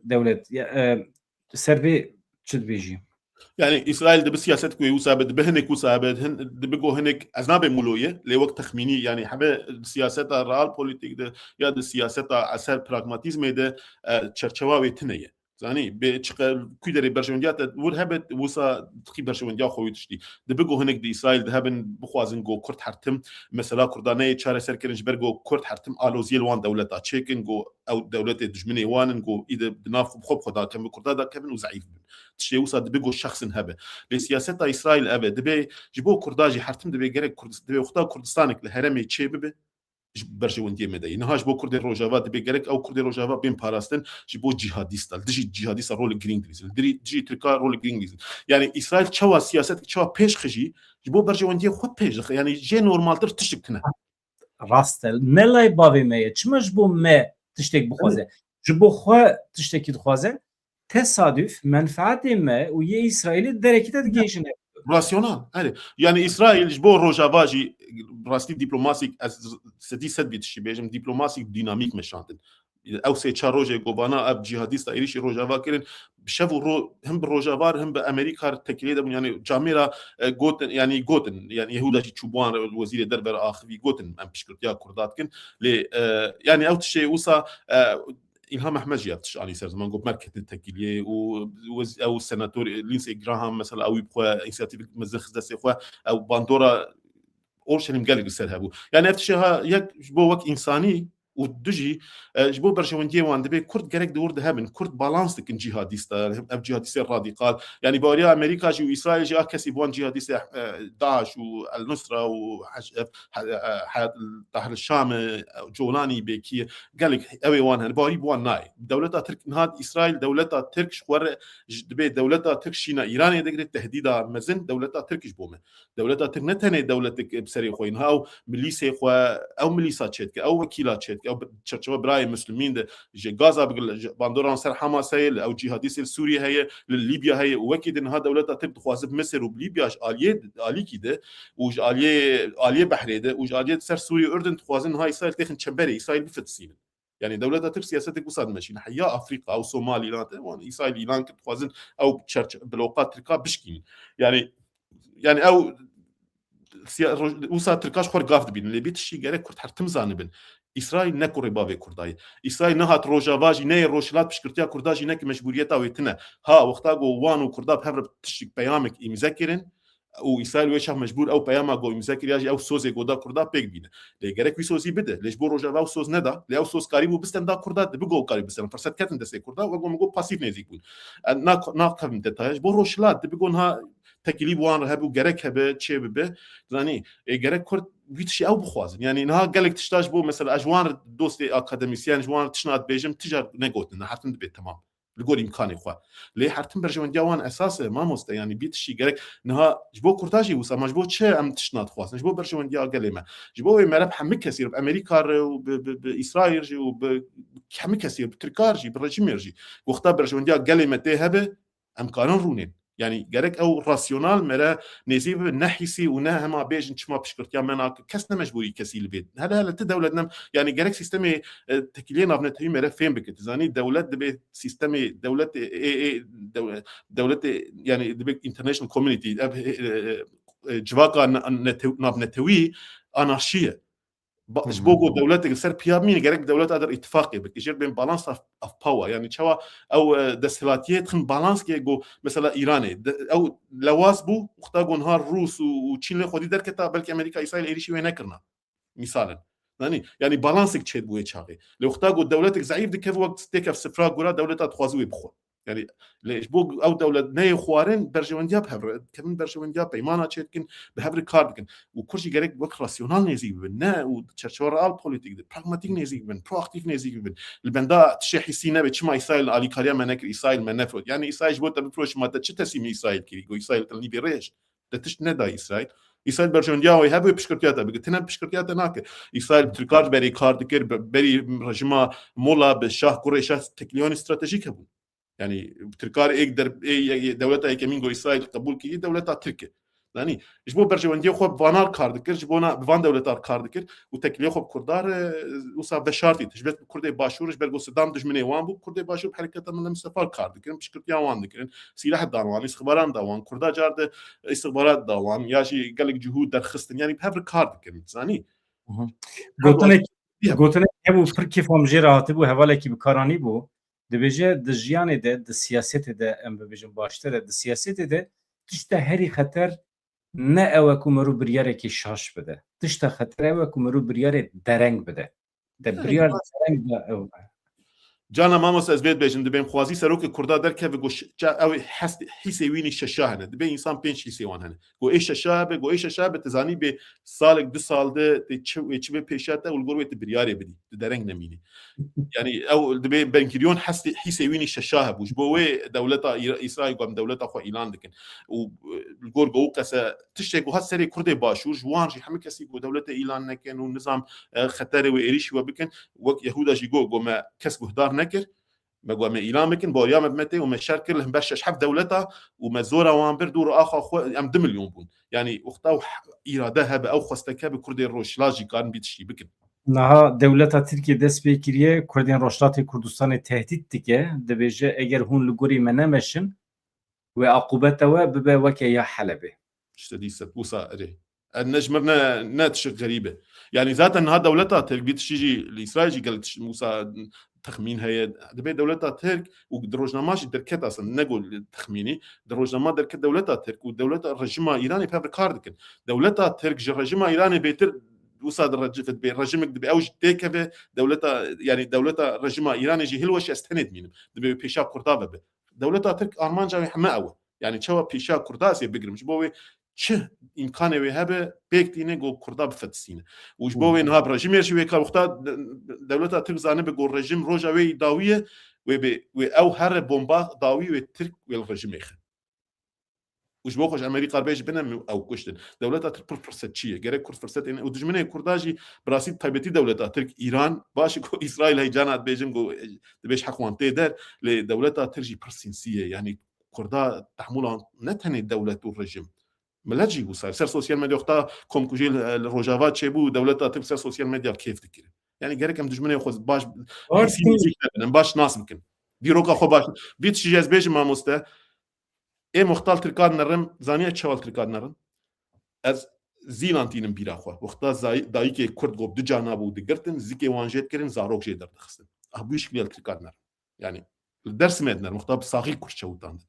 دولت سربي شد بيجي يعني اسرائيل ده بسياستك وثابت بهنك وثابت هن بيجو هنك اذناب مولويه لوقت تخميني يعني حبه سياستها رال بوليتيك ده يا ده سياستها اثر براغماتيزم ده تشرچوا وتنيه زاني بشق كيدري برشونديات ورهبت وسا تخي برشونديا خويتشتي ده بيجو هنك دي اسرائيل ده هبن بخوازن جو كرد حرتم مثلا كردانيه تشار سركرنج برجو كرد حرتم الوزيل وان دولتا تشيكن جو او دولته دجمني وان جو اذا بناف بخب خدا كم كردا كم وزعيف تشي وسا ده بيجو شخص هبه لسياسه اسرائيل ابد ده جيبو كرداجي حرتم ده بيجرك كرد ده وقتا كردستانك لهرمي تشيبه برجوندي مدي نهاش بو كرد روجافا دبي جرك او كرد روجافا بين باراستن جيبو جهاديست دجي جهاديست رول جرينجليز دجي تركا رول جرينجليز يعني اسرائيل تشوا سياسه تشوا بيش خجي جيبو برجوندي خو بيش يعني جي نورمال تر تشكتنا راستل نلاي بافي مي تشمش بو ما تشتك بخوازه جيبو خو تشتكي بخوازه تصادف منفعت ما ويا اسرائيل دركت دجيشن راسيونال يعني اسرائيل جبو روجافاجي راستي دبلوماسيك سدي سد بيتشي بيجم دبلوماسيك ديناميك مشانتن او سه چهار روزه گوبانا اب جهادیست ایریشی روجاوا کرن بشفو رو هم بروجاوار هم بامریکا تکلیه دبن يعني جاميرا جوتن يعني يهودا تشوبوان وزير دربر اخوي جوتن ام بشكرتيا كردات كن لي يعني او تشي وصا إلهام أحمد جابتش على سر زمان قبل مركز التكلية أو السناتور لينسي جراهام مثلا أو يبقى إنسياتيف مزخ دس إخوة أو باندورا أورشليم قال يصير هابو يعني أفتشها يك جبوا وك إنساني ودجي جبوا برشونديه وان دبي كرد جرك دور ده من كرد بالانس لكن جهاديستا اب جهاديست راديقال يعني بوريا امريكا جو اسرائيل جا كسي بوان جهاديست داعش والنصره وحياه طاهر الشام جولاني بكي قال لك اوي وان بوري بوان ناي دولتها ترك نهاد اسرائيل دولتها ترك شور دبي دولتها ترك شينا ايران دغري تهديدا مزن دولتها تركش بومه دولتها ترنتني دولتك بسري خوين هاو مليسي خو او مليسات شتك او وكيلات شتك او تشرشوا براي مسلمين ده غازا باندوران سر حماس هي او جهاديست سوريا هي لليبيا هي وكيد ان هذا دولتها تبد خوازب مصر وبليبيا اليه كده وج اليه بحري ده وج اليه سر سوريا اردن خوازن هاي اسرائيل تخن تشبري اسرائيل بفتسين يعني دولتها ترك سياستك وصاد ماشي حيا افريقيا او صومالي لا اسرائيل ايران خوازن او تشرش بلوقات تركا بشكين يعني او وصا تركاش خور قافد بين اللي بيتشي جارك كرت حرتم زانبن اسرائيل نكو ربابي كرداي اسرائيل نهات روجافاجي ني روشلات بشكرتيا كرداجي نك مجبوريتها ويتنا ها وقتاغو وانو كردا بهبر تشك بيامك مذاكرين واسرائيل ويش مجبور او بياما جو مذاكر ياجي او سوزي جودا كردا بيك بينا لي جارك وي سوزي بده ليش بو روجافا سوز ندا لي او سوز قريب بستن دا كردا بيجو قريب بستن فرصت كاتن دسي كردا وغو باسيف نزيكون ناق كم دتاج بو روشلات بيجونها تكليب وان هبو جرك هبه تشي ببه زاني جرك كرد بيتشي او بخوازن يعني نها قالك تشتاج بو مثلا اجوان دوستي اكاديميسيان جوان تشنات بيجم تجار نيغوتن حرتن بيت تمام لقول امكاني خو ليه حرتن برجون جوان اساسه ما مست يعني بيتشي جرك نها جبو كرتاجي وسا مجبو تشي ام تشنات خوازن جبو برجون جا قالما جبو مرب حم كثير بامريكا وباسرائيل جي وبحم كثير بتركارجي بالرجيميرجي وقتا برجون جا قالما تهبه امكانن رونين يعني جرك او راسيونال مرا نزيب نحيسي ونها ما بيج انت ما بشكرتيا منا كسنا مجبوري كسي البيت هذا دولتنا يعني جرك سيستمي تكلينا بنتهي مرا فين بك زاني دولت دبي سيستمي دولت دولت يعني دبي انترناشونال كوميونيتي جواكا نبنتوي انارشيه جبوجو دولتك سر بيامين جرك دولت قدر اتفاقي بكيجر بين بالانس اوف باور يعني تشوا او دسلاتيه تخن بالانس كيجو مثلا ايراني او لواسبو وقتاغو نهار روس وتشين خودي دركتا بلكي امريكا اسرائيل ايريشي وين كرنا مثلا يعني بالانسك تشد بو يتشاغي لو اختاغو دولتك ضعيف ديك وقت تيك في سفرا غورا دولتها تخوازوي بخو يعني ليش بوق او دوله ني خوارن برجونديا بهبر كمان برجونديا بيمانا تشكن بهبر كاردكن وكرشي جريك وك راسيونال نزيك بنا وتشرشورال بوليتيك براغماتيك نزيك بن برواكتيف نزيك بن البندا تشي حسينا بتشما اسرائيل علي كاريا منك اسرائيل منفرد يعني اسرائيل جبوت بفروش ما تشتسي اسرائيل كيغو اسرائيل تلني بريش تشندا اسرائيل اسرائيل برجونديا ويهبو بشكرتياتا بقتنا بشكرتياتا ناك اسرائيل تركار بري كاردكر بري رجما مولا بالشاه قريشه تكليون استراتيجيك هبو يعني تركار يقدر دولتها كمين اسرائيل قبول كي دولتها تركيا يعني جبو برجوندي خو بفانار كاردكر جبونا بفان دولتار كاردكر وتكليه خو كردار وصا بشارتي تجبت كردي باشور جبل صدام دجمني وان بو كردي باشور بحركه من المسافر كاردكر بشكرتيا وان دكر سلاح داوان استخبارات داوان كردا جارد استخبارات داوان ياشي قالك جهود در خستن يعني بهبر كاردكر ثاني گوتنه هبو فرکی فامجرا هاتبو حواله بکارانی بو دبیجه د ژیان د سیاست د ام ببیجن باشتره د سیاست د تشته هری خطر نه او کومرو بریاره کی شاش بده تشته خطر او کومرو بریاره درنگ بده د بریار درنگ او جانا ماموس از بيت بيجن دبين خوازي سروك كردا دركه بگوش او حسي ويني ششاهنه دبين انسان بينش حسي وان هنه گو ايش شابه گو ايش شابه تزاني به سالك 2 سالده تشو به پیشاته والگروت برياري بدي درنگ نميني يعني او دبين بنكريون حسي ويني ششاه بوش بوي دولتا اسرائيل قام دولتا خو اعلان دكن والگور گو قسا تشتي هات سري كردي باشور جوان جي حمكسي گو دولتا اعلان نكن ونظام خطر و ايريش وبكن وك يهودا جي گو ما كسب هدار نكر ما قام اعلان مكن بوريا مبمتي وما شاركر لهم بشش حف دولتها وما زورا وان بردور اخا خو ام 2 مليون بون يعني وقتا اراده هب او خستك بكردي روش لاجي كان بيتشي بكن نها دولتا ترکیه دست پی کریه کردین رشتات کردستان تهدید دیگه دبیجه اگر هون لگوری منمشن و عقوبته و ببه وکه یا حلبه اشتدي ستبوسا اري النجمرنا ناتش غريبه يعني ذاتا هذا دولتها ترك بيتشيجي الاسرائيلي قالت موسى تخمين هي دبي دولتها ترك ودروجنا ماشي دركت اصلا نقول تخميني دروجنا ما دركت دولتها ترك ودولتها الرجيم ايراني بهذا كاردك دولتها ترك الرجيم ايراني بيتر وصاد الرجفت بالرجيم دبي اوج تيكفه دولتها يعني دولتها الرجيم ايراني جي هلوش استند مين دبي بيشا كردابه دولتها ترك ارمانجا حماوه يعني شو بيشا كرداسي بيجرمش بوي چه امکانه وی هبه بکتینه گو کردا بفتسینه وش بوین ها رژیم شوی کار وقتا دولت ترک زانه به گو رژیم روجا وی داویه و او هر بمبا داوی و ترک و رژیم اخ وش بو خوش امریکا بیش بنم او کشتن دولت ترک فرصت چیه گره کرد فرصت این و دجمنه کرداجی براسید تایبتی دولت ترک ایران باش گو اسرائیل هی جانات بیجم گو بیش حقوان تیدر ل دولت ترجی پرسینسیه یعنی کردا تحملان نتنی دولت و رژیم ملاجي وصار سر سوشيال ميديا وقتها كوم كوجيل الروجافات شيبو دولتها تبصر سوشيال ميديا كيف تكير يعني قالك ام دجمنه ياخذ باش باش ناس ممكن ديروكا خو باش بيت شي جاز بيج ما مسته اي مختال تركاد نرم زانيه تشوال تركاد نرم از زيلانتين بيرا خو وقتها دايكي كرد غوب دو جانابو دغرتن زيكي وانجيت كرين زاروك جي درد خصن ابوش كليال تركاد نرم يعني الدرس مدنا مختار صاغي كرشوتان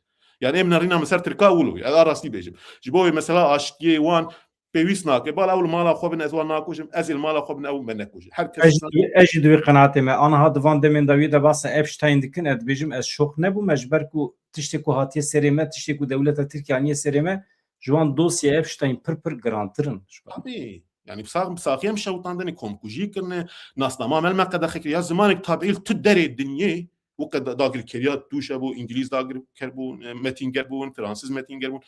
يعني من رينا مسار تركا ولو على راسي بيجم جيبوي مثلا اشكي وان بيويسنا كبال اول مالا خو بن ازوال ناكوجم ازل مالا خو بن او منكوج هركز اجد وی قناعتي ما انا هاد فان دمن داويدا باس ابشتاين دكن اد بيجم از شوخ نبو مجبر کو تشتكو هاتي سريمه تشتكو دولت تركيا سريمه جوان دوسيا ابشتاين پر گرانترن طبيعي يعني بساقيم شوطاندني كوم كوجي كرنا ناس تمام المقدة خكر يا زمانك تابعيل تدري الدنيا وقت داغر كريات دوش ابو انجليز داغر كربو متينجر بون فرانسيز متينجر بون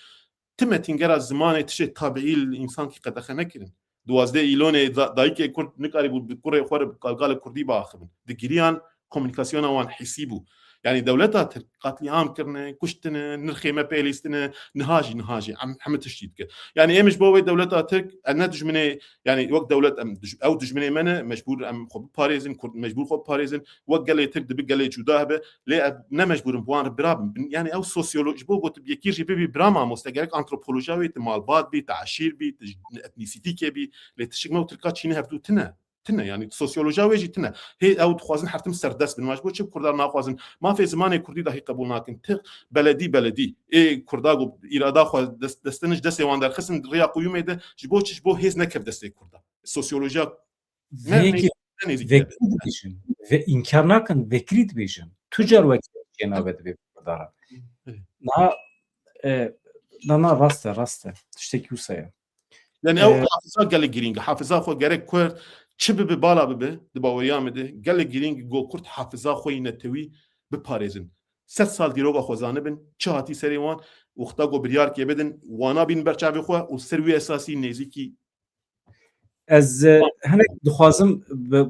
تمتينجر از زمان تشي تابعي الانسان كي قد خنكرن دوازده ايلون دايك كرد نقاري بكره خور قال كردي باخبن دغريان كومونيكاسيون وان حسيبو يعني دولتها قاتل عام كرنا كشتنا نرخيمه بيليستنا نهاجي عم حمد تشتيتك يعني ايه مش بوي دولتها ترك انا دجمنه يعني وقت دوله او دجمنه منه مجبور ام خب باريزن مجبور خب باريزن وقت قال ترك دب قال جوداه لا مجبور بوان براب يعني او سوسيولوجي بو قلت بيكير بي براما مستقرك انثروبولوجيا مالبات بي تعشير بي اتنيسيتي بي لتشكمو تركاتشينه هبدو تنا يعني سوسيولوجيا ويجي تنا هي او تخوازن حرتم سردست بالمجبور شب كردار ناخوازن ما في زمان كردي ده قبول ناكن بلدي اي كرداغو اراده خو دستنج دسي وان در خصن ريا قيوم ده جبو هيز نكف دسي كردا سوسيولوجيا ve inkar nakin vekrit bêjin tucar wekî cenabet bê kurdara na rast e tiştekî wisa ye يعني او حافظه قال جرينج حافظه خو جرك كرد چبه به بالا به دباویا مده گل گرینگ گو کرد حافظه خوی نتوی به پاریزن 3 سال دیروگا خوزانه بن چاتی سریوان وقتا گو بریار کی بدن وانا بین برچاوی خو او سروی اساسی نزیکی از هنه دخوازم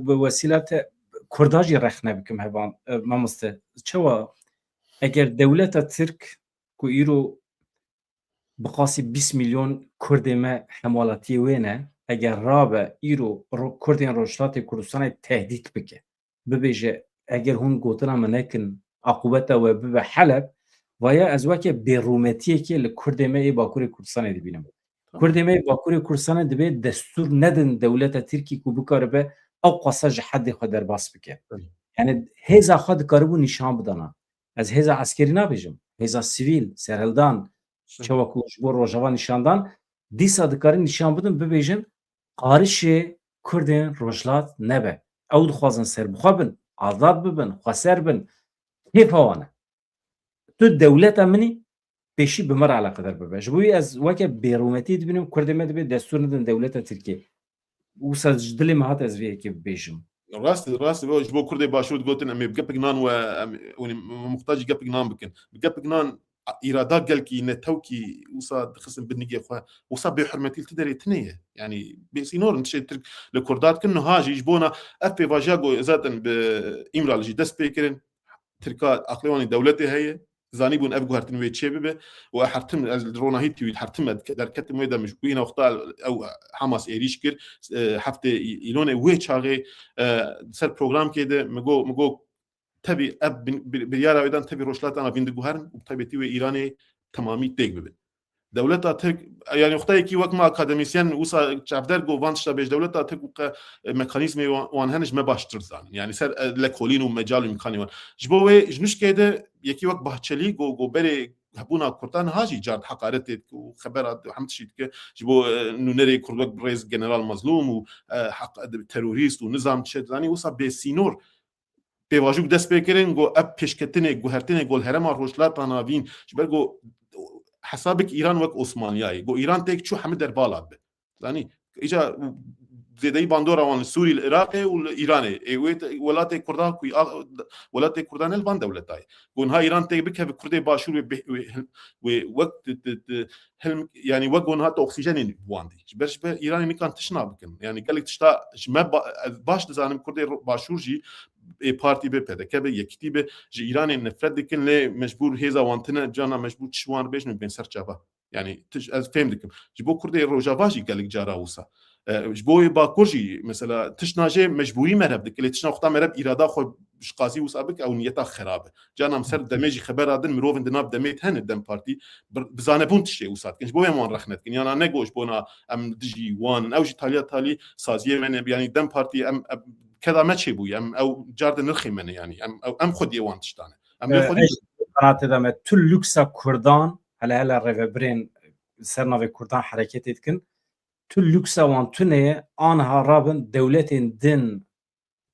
به وسیله کرداجی رخنه بکم هوان مامسته چوا اگر دولت ترک کو ایرو بقاسی 20 میلیون کرد ما حمالتی وینه اگر رابه ایرو کردین روشتات کردستان تهدید بکه ببیجه اگر هون گوتنا منکن عقوبتا و ببه حلب ویا از وکه بیرومتیه که لکرد ما ای باکور کردستان دی بینم کرد ما ای باکور کردستان دی به دستور ندن دولت ترکی کو بکاره به او قصاج حد خود در باس بکه یعنی هزا خود کاربو نشان بدانا از هزا عسکری نبیجم هزا سیویل سرهلدان چاوکو جبور روجاوا نشاندان دیسا دکاری نشان بدن ببیجن قارش کردین روجلات نبه او دخوازن سر بخوابن آزاد ببن خسر بن کیف هوانه تو دولت منی پیشی بمر علاقه در ببه جبوی از وکه بیرومتی دبینم کرده مده به دستور ندن دولت ترکیه او سجدلی مهات از ویه که بیشم راست جبو کرده باشود گوتن امی بگپگنان و مختاج گپگنان بکن بگپگنان إرادة قالكي نتوكي وصاد خصم بنيجي أخوة وصاد بحرمتي تدري تنية يعني بسينور نتشي ترك الكردات كنه هاجي يجبونا أفي فاجاقو ذاتا بإمرالجي دس بيكرن تركات أقليواني دولتي هي زاني بون افغو هرتن وي تشيبه وحرتم روناهي تي حرتم دركت مويدا مش بين وقتا او حماس ايريشكر هفته ايلون وي تشاغي سر بروجرام كده مگو تبي اب بريارا ويدان تبي روشلات انا بين دغهرن وتبي تي ايراني تمامي تيك ببن دولتا ترك يعني وقتها كي وقت ما اكاديميسيان وسا چافدر گو وانشتا بيج دولتا ترك ميكانيزمي وان هنج ما باشتر زان يعني سر لكولين ومجال امكاني جبوي جنش كده يكي وقت بحچلي گو بري هبونا كردان هاجي جارد حقارت وخبرات حمد شيت جبو نونري كردك بريز جنرال مظلوم وحق تيروريست ونظام تشداني وسا بسينور بيواجوك دست بكرين گو اب پیشکتنه گو هرتنه گل هرم روشلات اناوین جبرگو حسابك ايران وك عثمانياي جو ايران تك شو حمد دربالات به يعني اجا زيدي باندورا وان السوري العراقي والايراني ولات كردان كوي ولات كردان البان دولتاي قون ها ايران تك بك بكردي باشور وقت يعني وقون ها اكسجين بواندي برش ايران مي كان تشنا بكن يعني قال لك تشتا ما باش تزانم كردي باشور جي بارتي بده كبه يكتي به ايران نفرت دكن ل مجبور هيزا وانتنا جانا مجبور تشوان بيش من بين سرچابا يعني از فهم دكم جبو كردي روجافاجي قال لك جارا وسا جبوي باكورجي مثلا تشناجي مجبوري مرب دك اللي تشنا وقتا مرب اراده خو قاضي وسابك او نيتا خرابه جانا مسر دمجي خبر ادن مروفن دناب دميت هن دم بارتي بزانبون تشي وسات كنج بوي مان رخنت كن يعني نگوش بونا ام دجي وان او جي تالي سازيه من يعني دم بارتي ام كذا ما تشي بوي ام او جارد نرخي من يعني ام خدي وان تشتانه ام خدي قناة دم تل لوكسا كردان هلا ريفبرين سرنا في كردان حركات يتكن تل لوكسا وان تنه انها رابن دولتين دين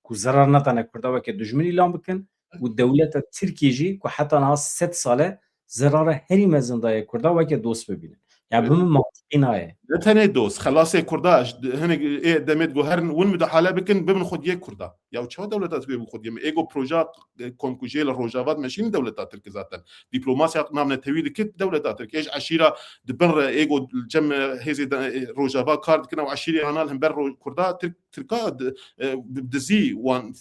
كو زرار نتانه كردا وكي دجمني لام بكن والدولة التركيجي كو حتى نها 6 ساله زرار هري مزنداي كردا وكي دوست ببينن يعني بمن منطقينايه تاني دوس خلاص كرداش هنا ايه دمت جوهرن ون مد حاله بكن بمن خديه كردا يا تشوا دولتات بي خديه ايجو بروجات كونكوجيل الروجافات ماشين دولتات ترك ذاتن دبلوماسيا نامنا تويل كت دولتات تركيش عشيره دبر ايجو الجم هيزي روجافا كارد كنا وعشيره انا هم بر كردا تركا بدزي وان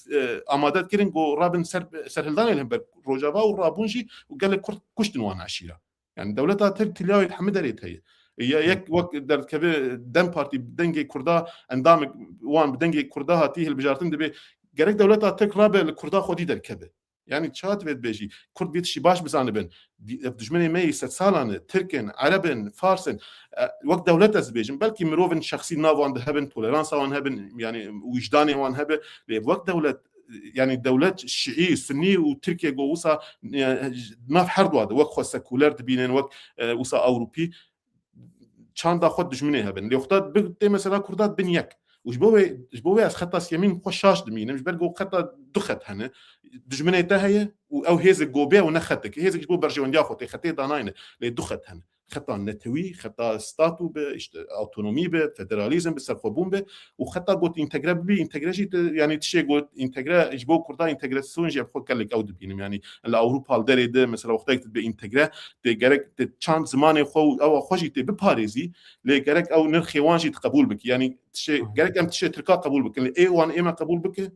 امادات كرين جو رابن سرهلدان لهم بر روجافا ورابونجي وقال لك كشتن وان عشيره يعني دولتات ترك تلاوي تحمد ريت هي يك وقت در كبه دم بارتي بدنجي كردا اندام وان بدنجي كردا هاتيه البجارتن دبي gerek دولتا تقرب الكردا خودي در كبه يعني تشات بيت بيجي كرد بيت شي باش بزانبن دجمني مي ست سالان تركن عربن فارسن وقت دولتا زبيجن بلكي مروفن شخصي نافو عند هبن توليرانس وان هبن يعني وجداني وان هبه وقت دولة يعني دولات الشيعي السني وتركيا جوسا ناف حرب هذا وقت سكولار تبينن وقت وسا اوروبي چند خود دجمنه هبن لیختاد بگت مثلا کردات بن یک وجبوي از خطا سيمين خوشاش دمين مش برجو خطا دخت هنا دجمنه تاهي او هيز جوبي ونختك هيز جبو برجون ياخذ خطي داناين لي دخت هنا خطا نتوي خطا ستاتو اوتونومي به فدراليزم بسرخوبون به وخطا قلت انتجرا بي انتجراجي يعني تشي قلت انتجرا جبو كردا انتجراسيون جاب خو قال لك او دبين يعني الاوروبا داري مثلا وقتك بانتجرا تجرك تشان زمان خو او خوجي تي بباريزي لي جرك او نرخيوانجي تقبول بك يعني تشي جرك ام تشي تركا قبول بك الاي 1 اما قبول بك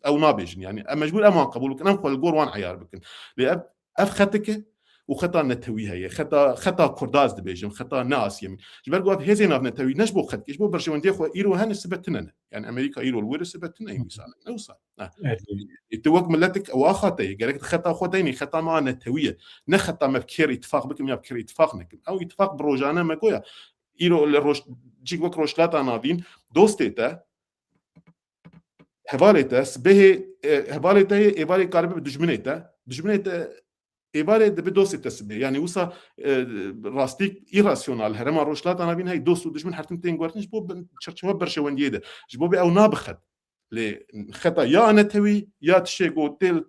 او نابجن يعني مجبور اما قبول بك نقول الجور وان عيار بك لي اف خطك وخطا نتوي هي خطا كرداز دبيجن خطا ناس يمين جبرجو هذه ناف نتوي نشبو خدك جبو برشوندي خو ايرو هن سبتنا يعني امريكا ايرو الور سبتنا مثلا نوصل يتوق ملتك او اخاتي قالك خطا خديني خطا ما نتويه نخطا مفكر اتفاق بك ما بكر اتفاقنا او اتفاق بروجانا ما قويا ايرو الروش جيك وك روشلات انابين دوستيتا هباليتاس به هباليتا ايبالي قارب دجمنيتا إبارة بدوسة تسبه يعني وصا راستيك إيراسيونال هرما روشلات أنا بين هاي دوست ودجمن حرتين تنقورتنش بو شرشوا برشوان يده جبوا بي أو نابخد لخطأ يا أنا توي يا تشيقو تيل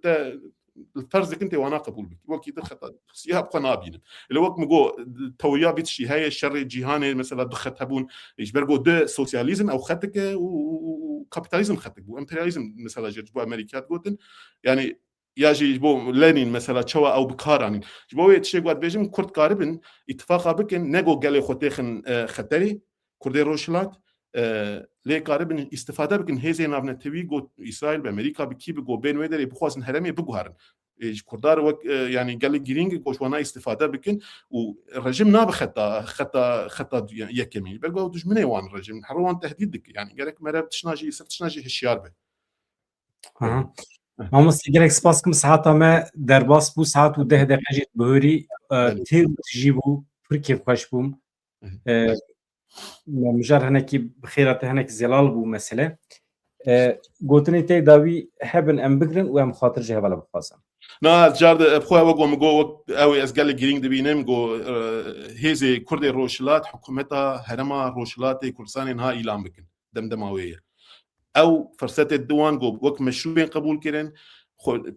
الفرز كنت وانا قبول بك وكيد خطأ سيها بقى نابين اللي وقت مجو تويا بيتشي هاي الشر جهاني مثلا دخت هبون يجبرجو ده سوسياليزم أو خطك وكابيتاليزم خطك وإمبرياليزم مثلا جبوا أمريكات قوتن يعني ياجي جبو لينين مثلا تشوا او بكاراني جبو يتشي قوات بيجم كرد قاربن اتفاقا بكن نيغو قالي خوتيخن خطري كردي روشلات لي قاربن استفاده بكن هيزي نافنا توي جو اسرائيل بامريكا بكي بجو بين ويدر بخواسن هرمي بغهرن كردار وك يعني قال جرينج كوشوانا استفاده بكن والرجيم ناب خطا يكمي بقوا دجمني وان الرجيم حروان تهديدك يعني قال لك مرة تشناجي هالشيار به اما سیگرک سپاس کم ساعت ما در باس بو ساعت و 10 دقیقه جیت بهوری تیر تجیبو پر کیف خوش بوم مجر هنکی بخیرات هنک زلال بو مسئله گوتنی تی داوی هبن ام بگرن و ام خاطر جه ولا بخواسم نا جارد بخواه وقو مگو اوی از گل گرینگ دبینم گو هیزی کرد روشلات حکومتا هرما روشلات کردستان انها اعلام بکن دمدماویه او فرصت الدوان جو وقت مشروع قبول كرن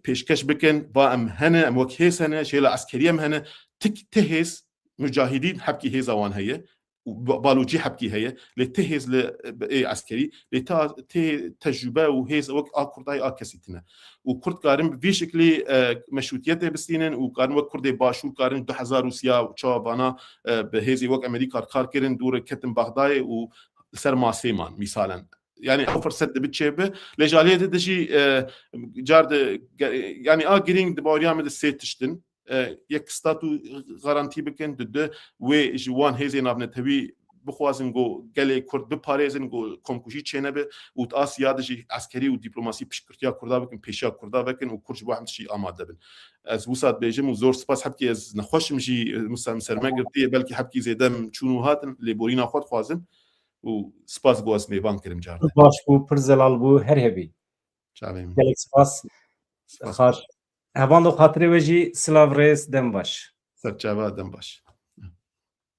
پیشکش بکن با ام هنه ام وقت هیس هنه شیل عسکری ام هنه تهز مجاهدين حبكي هي زوان هي وبالوجي حبكي هي لتهز لعسكري تجربه وهيز وقت كرداي كسيتنا وكرد قارن بشكل مشروطيته بستينن وقارن وقت كرد باشور قارن 2003 وشابانا بهيزي وقت امريكا كار كرن دور كتم بغداد وسر ماسيمان مثلا يعني فرصه بتشبه لجاليه دشي جارد يعني جرينج دباريا من السيت تشتن یک ستاتو غارانتی بکن دده و جوان هیزی نابنتوی بخوازن گو گله کرد بپارێزن گو کمکوشی چینه به و تاس یادجی عسکری و دیپلماسی پشکرتیا کردا بکن پیشا کردا بکن و کرج با همشی آماده بن از وسات بیجم و زور سپاس حبکی از نخوشم جی مسام سرمگرتی بلکی حبکی زیدم چونو هاتن لیبورینا خود خوازن و سپاس گواز میوان کرم جارده باش بو پر زلال بو هر هبی شامیم گلک سپاس خاطر هوان دو خاطری وجی سلاو ریس دم باش سرچاوا دم باش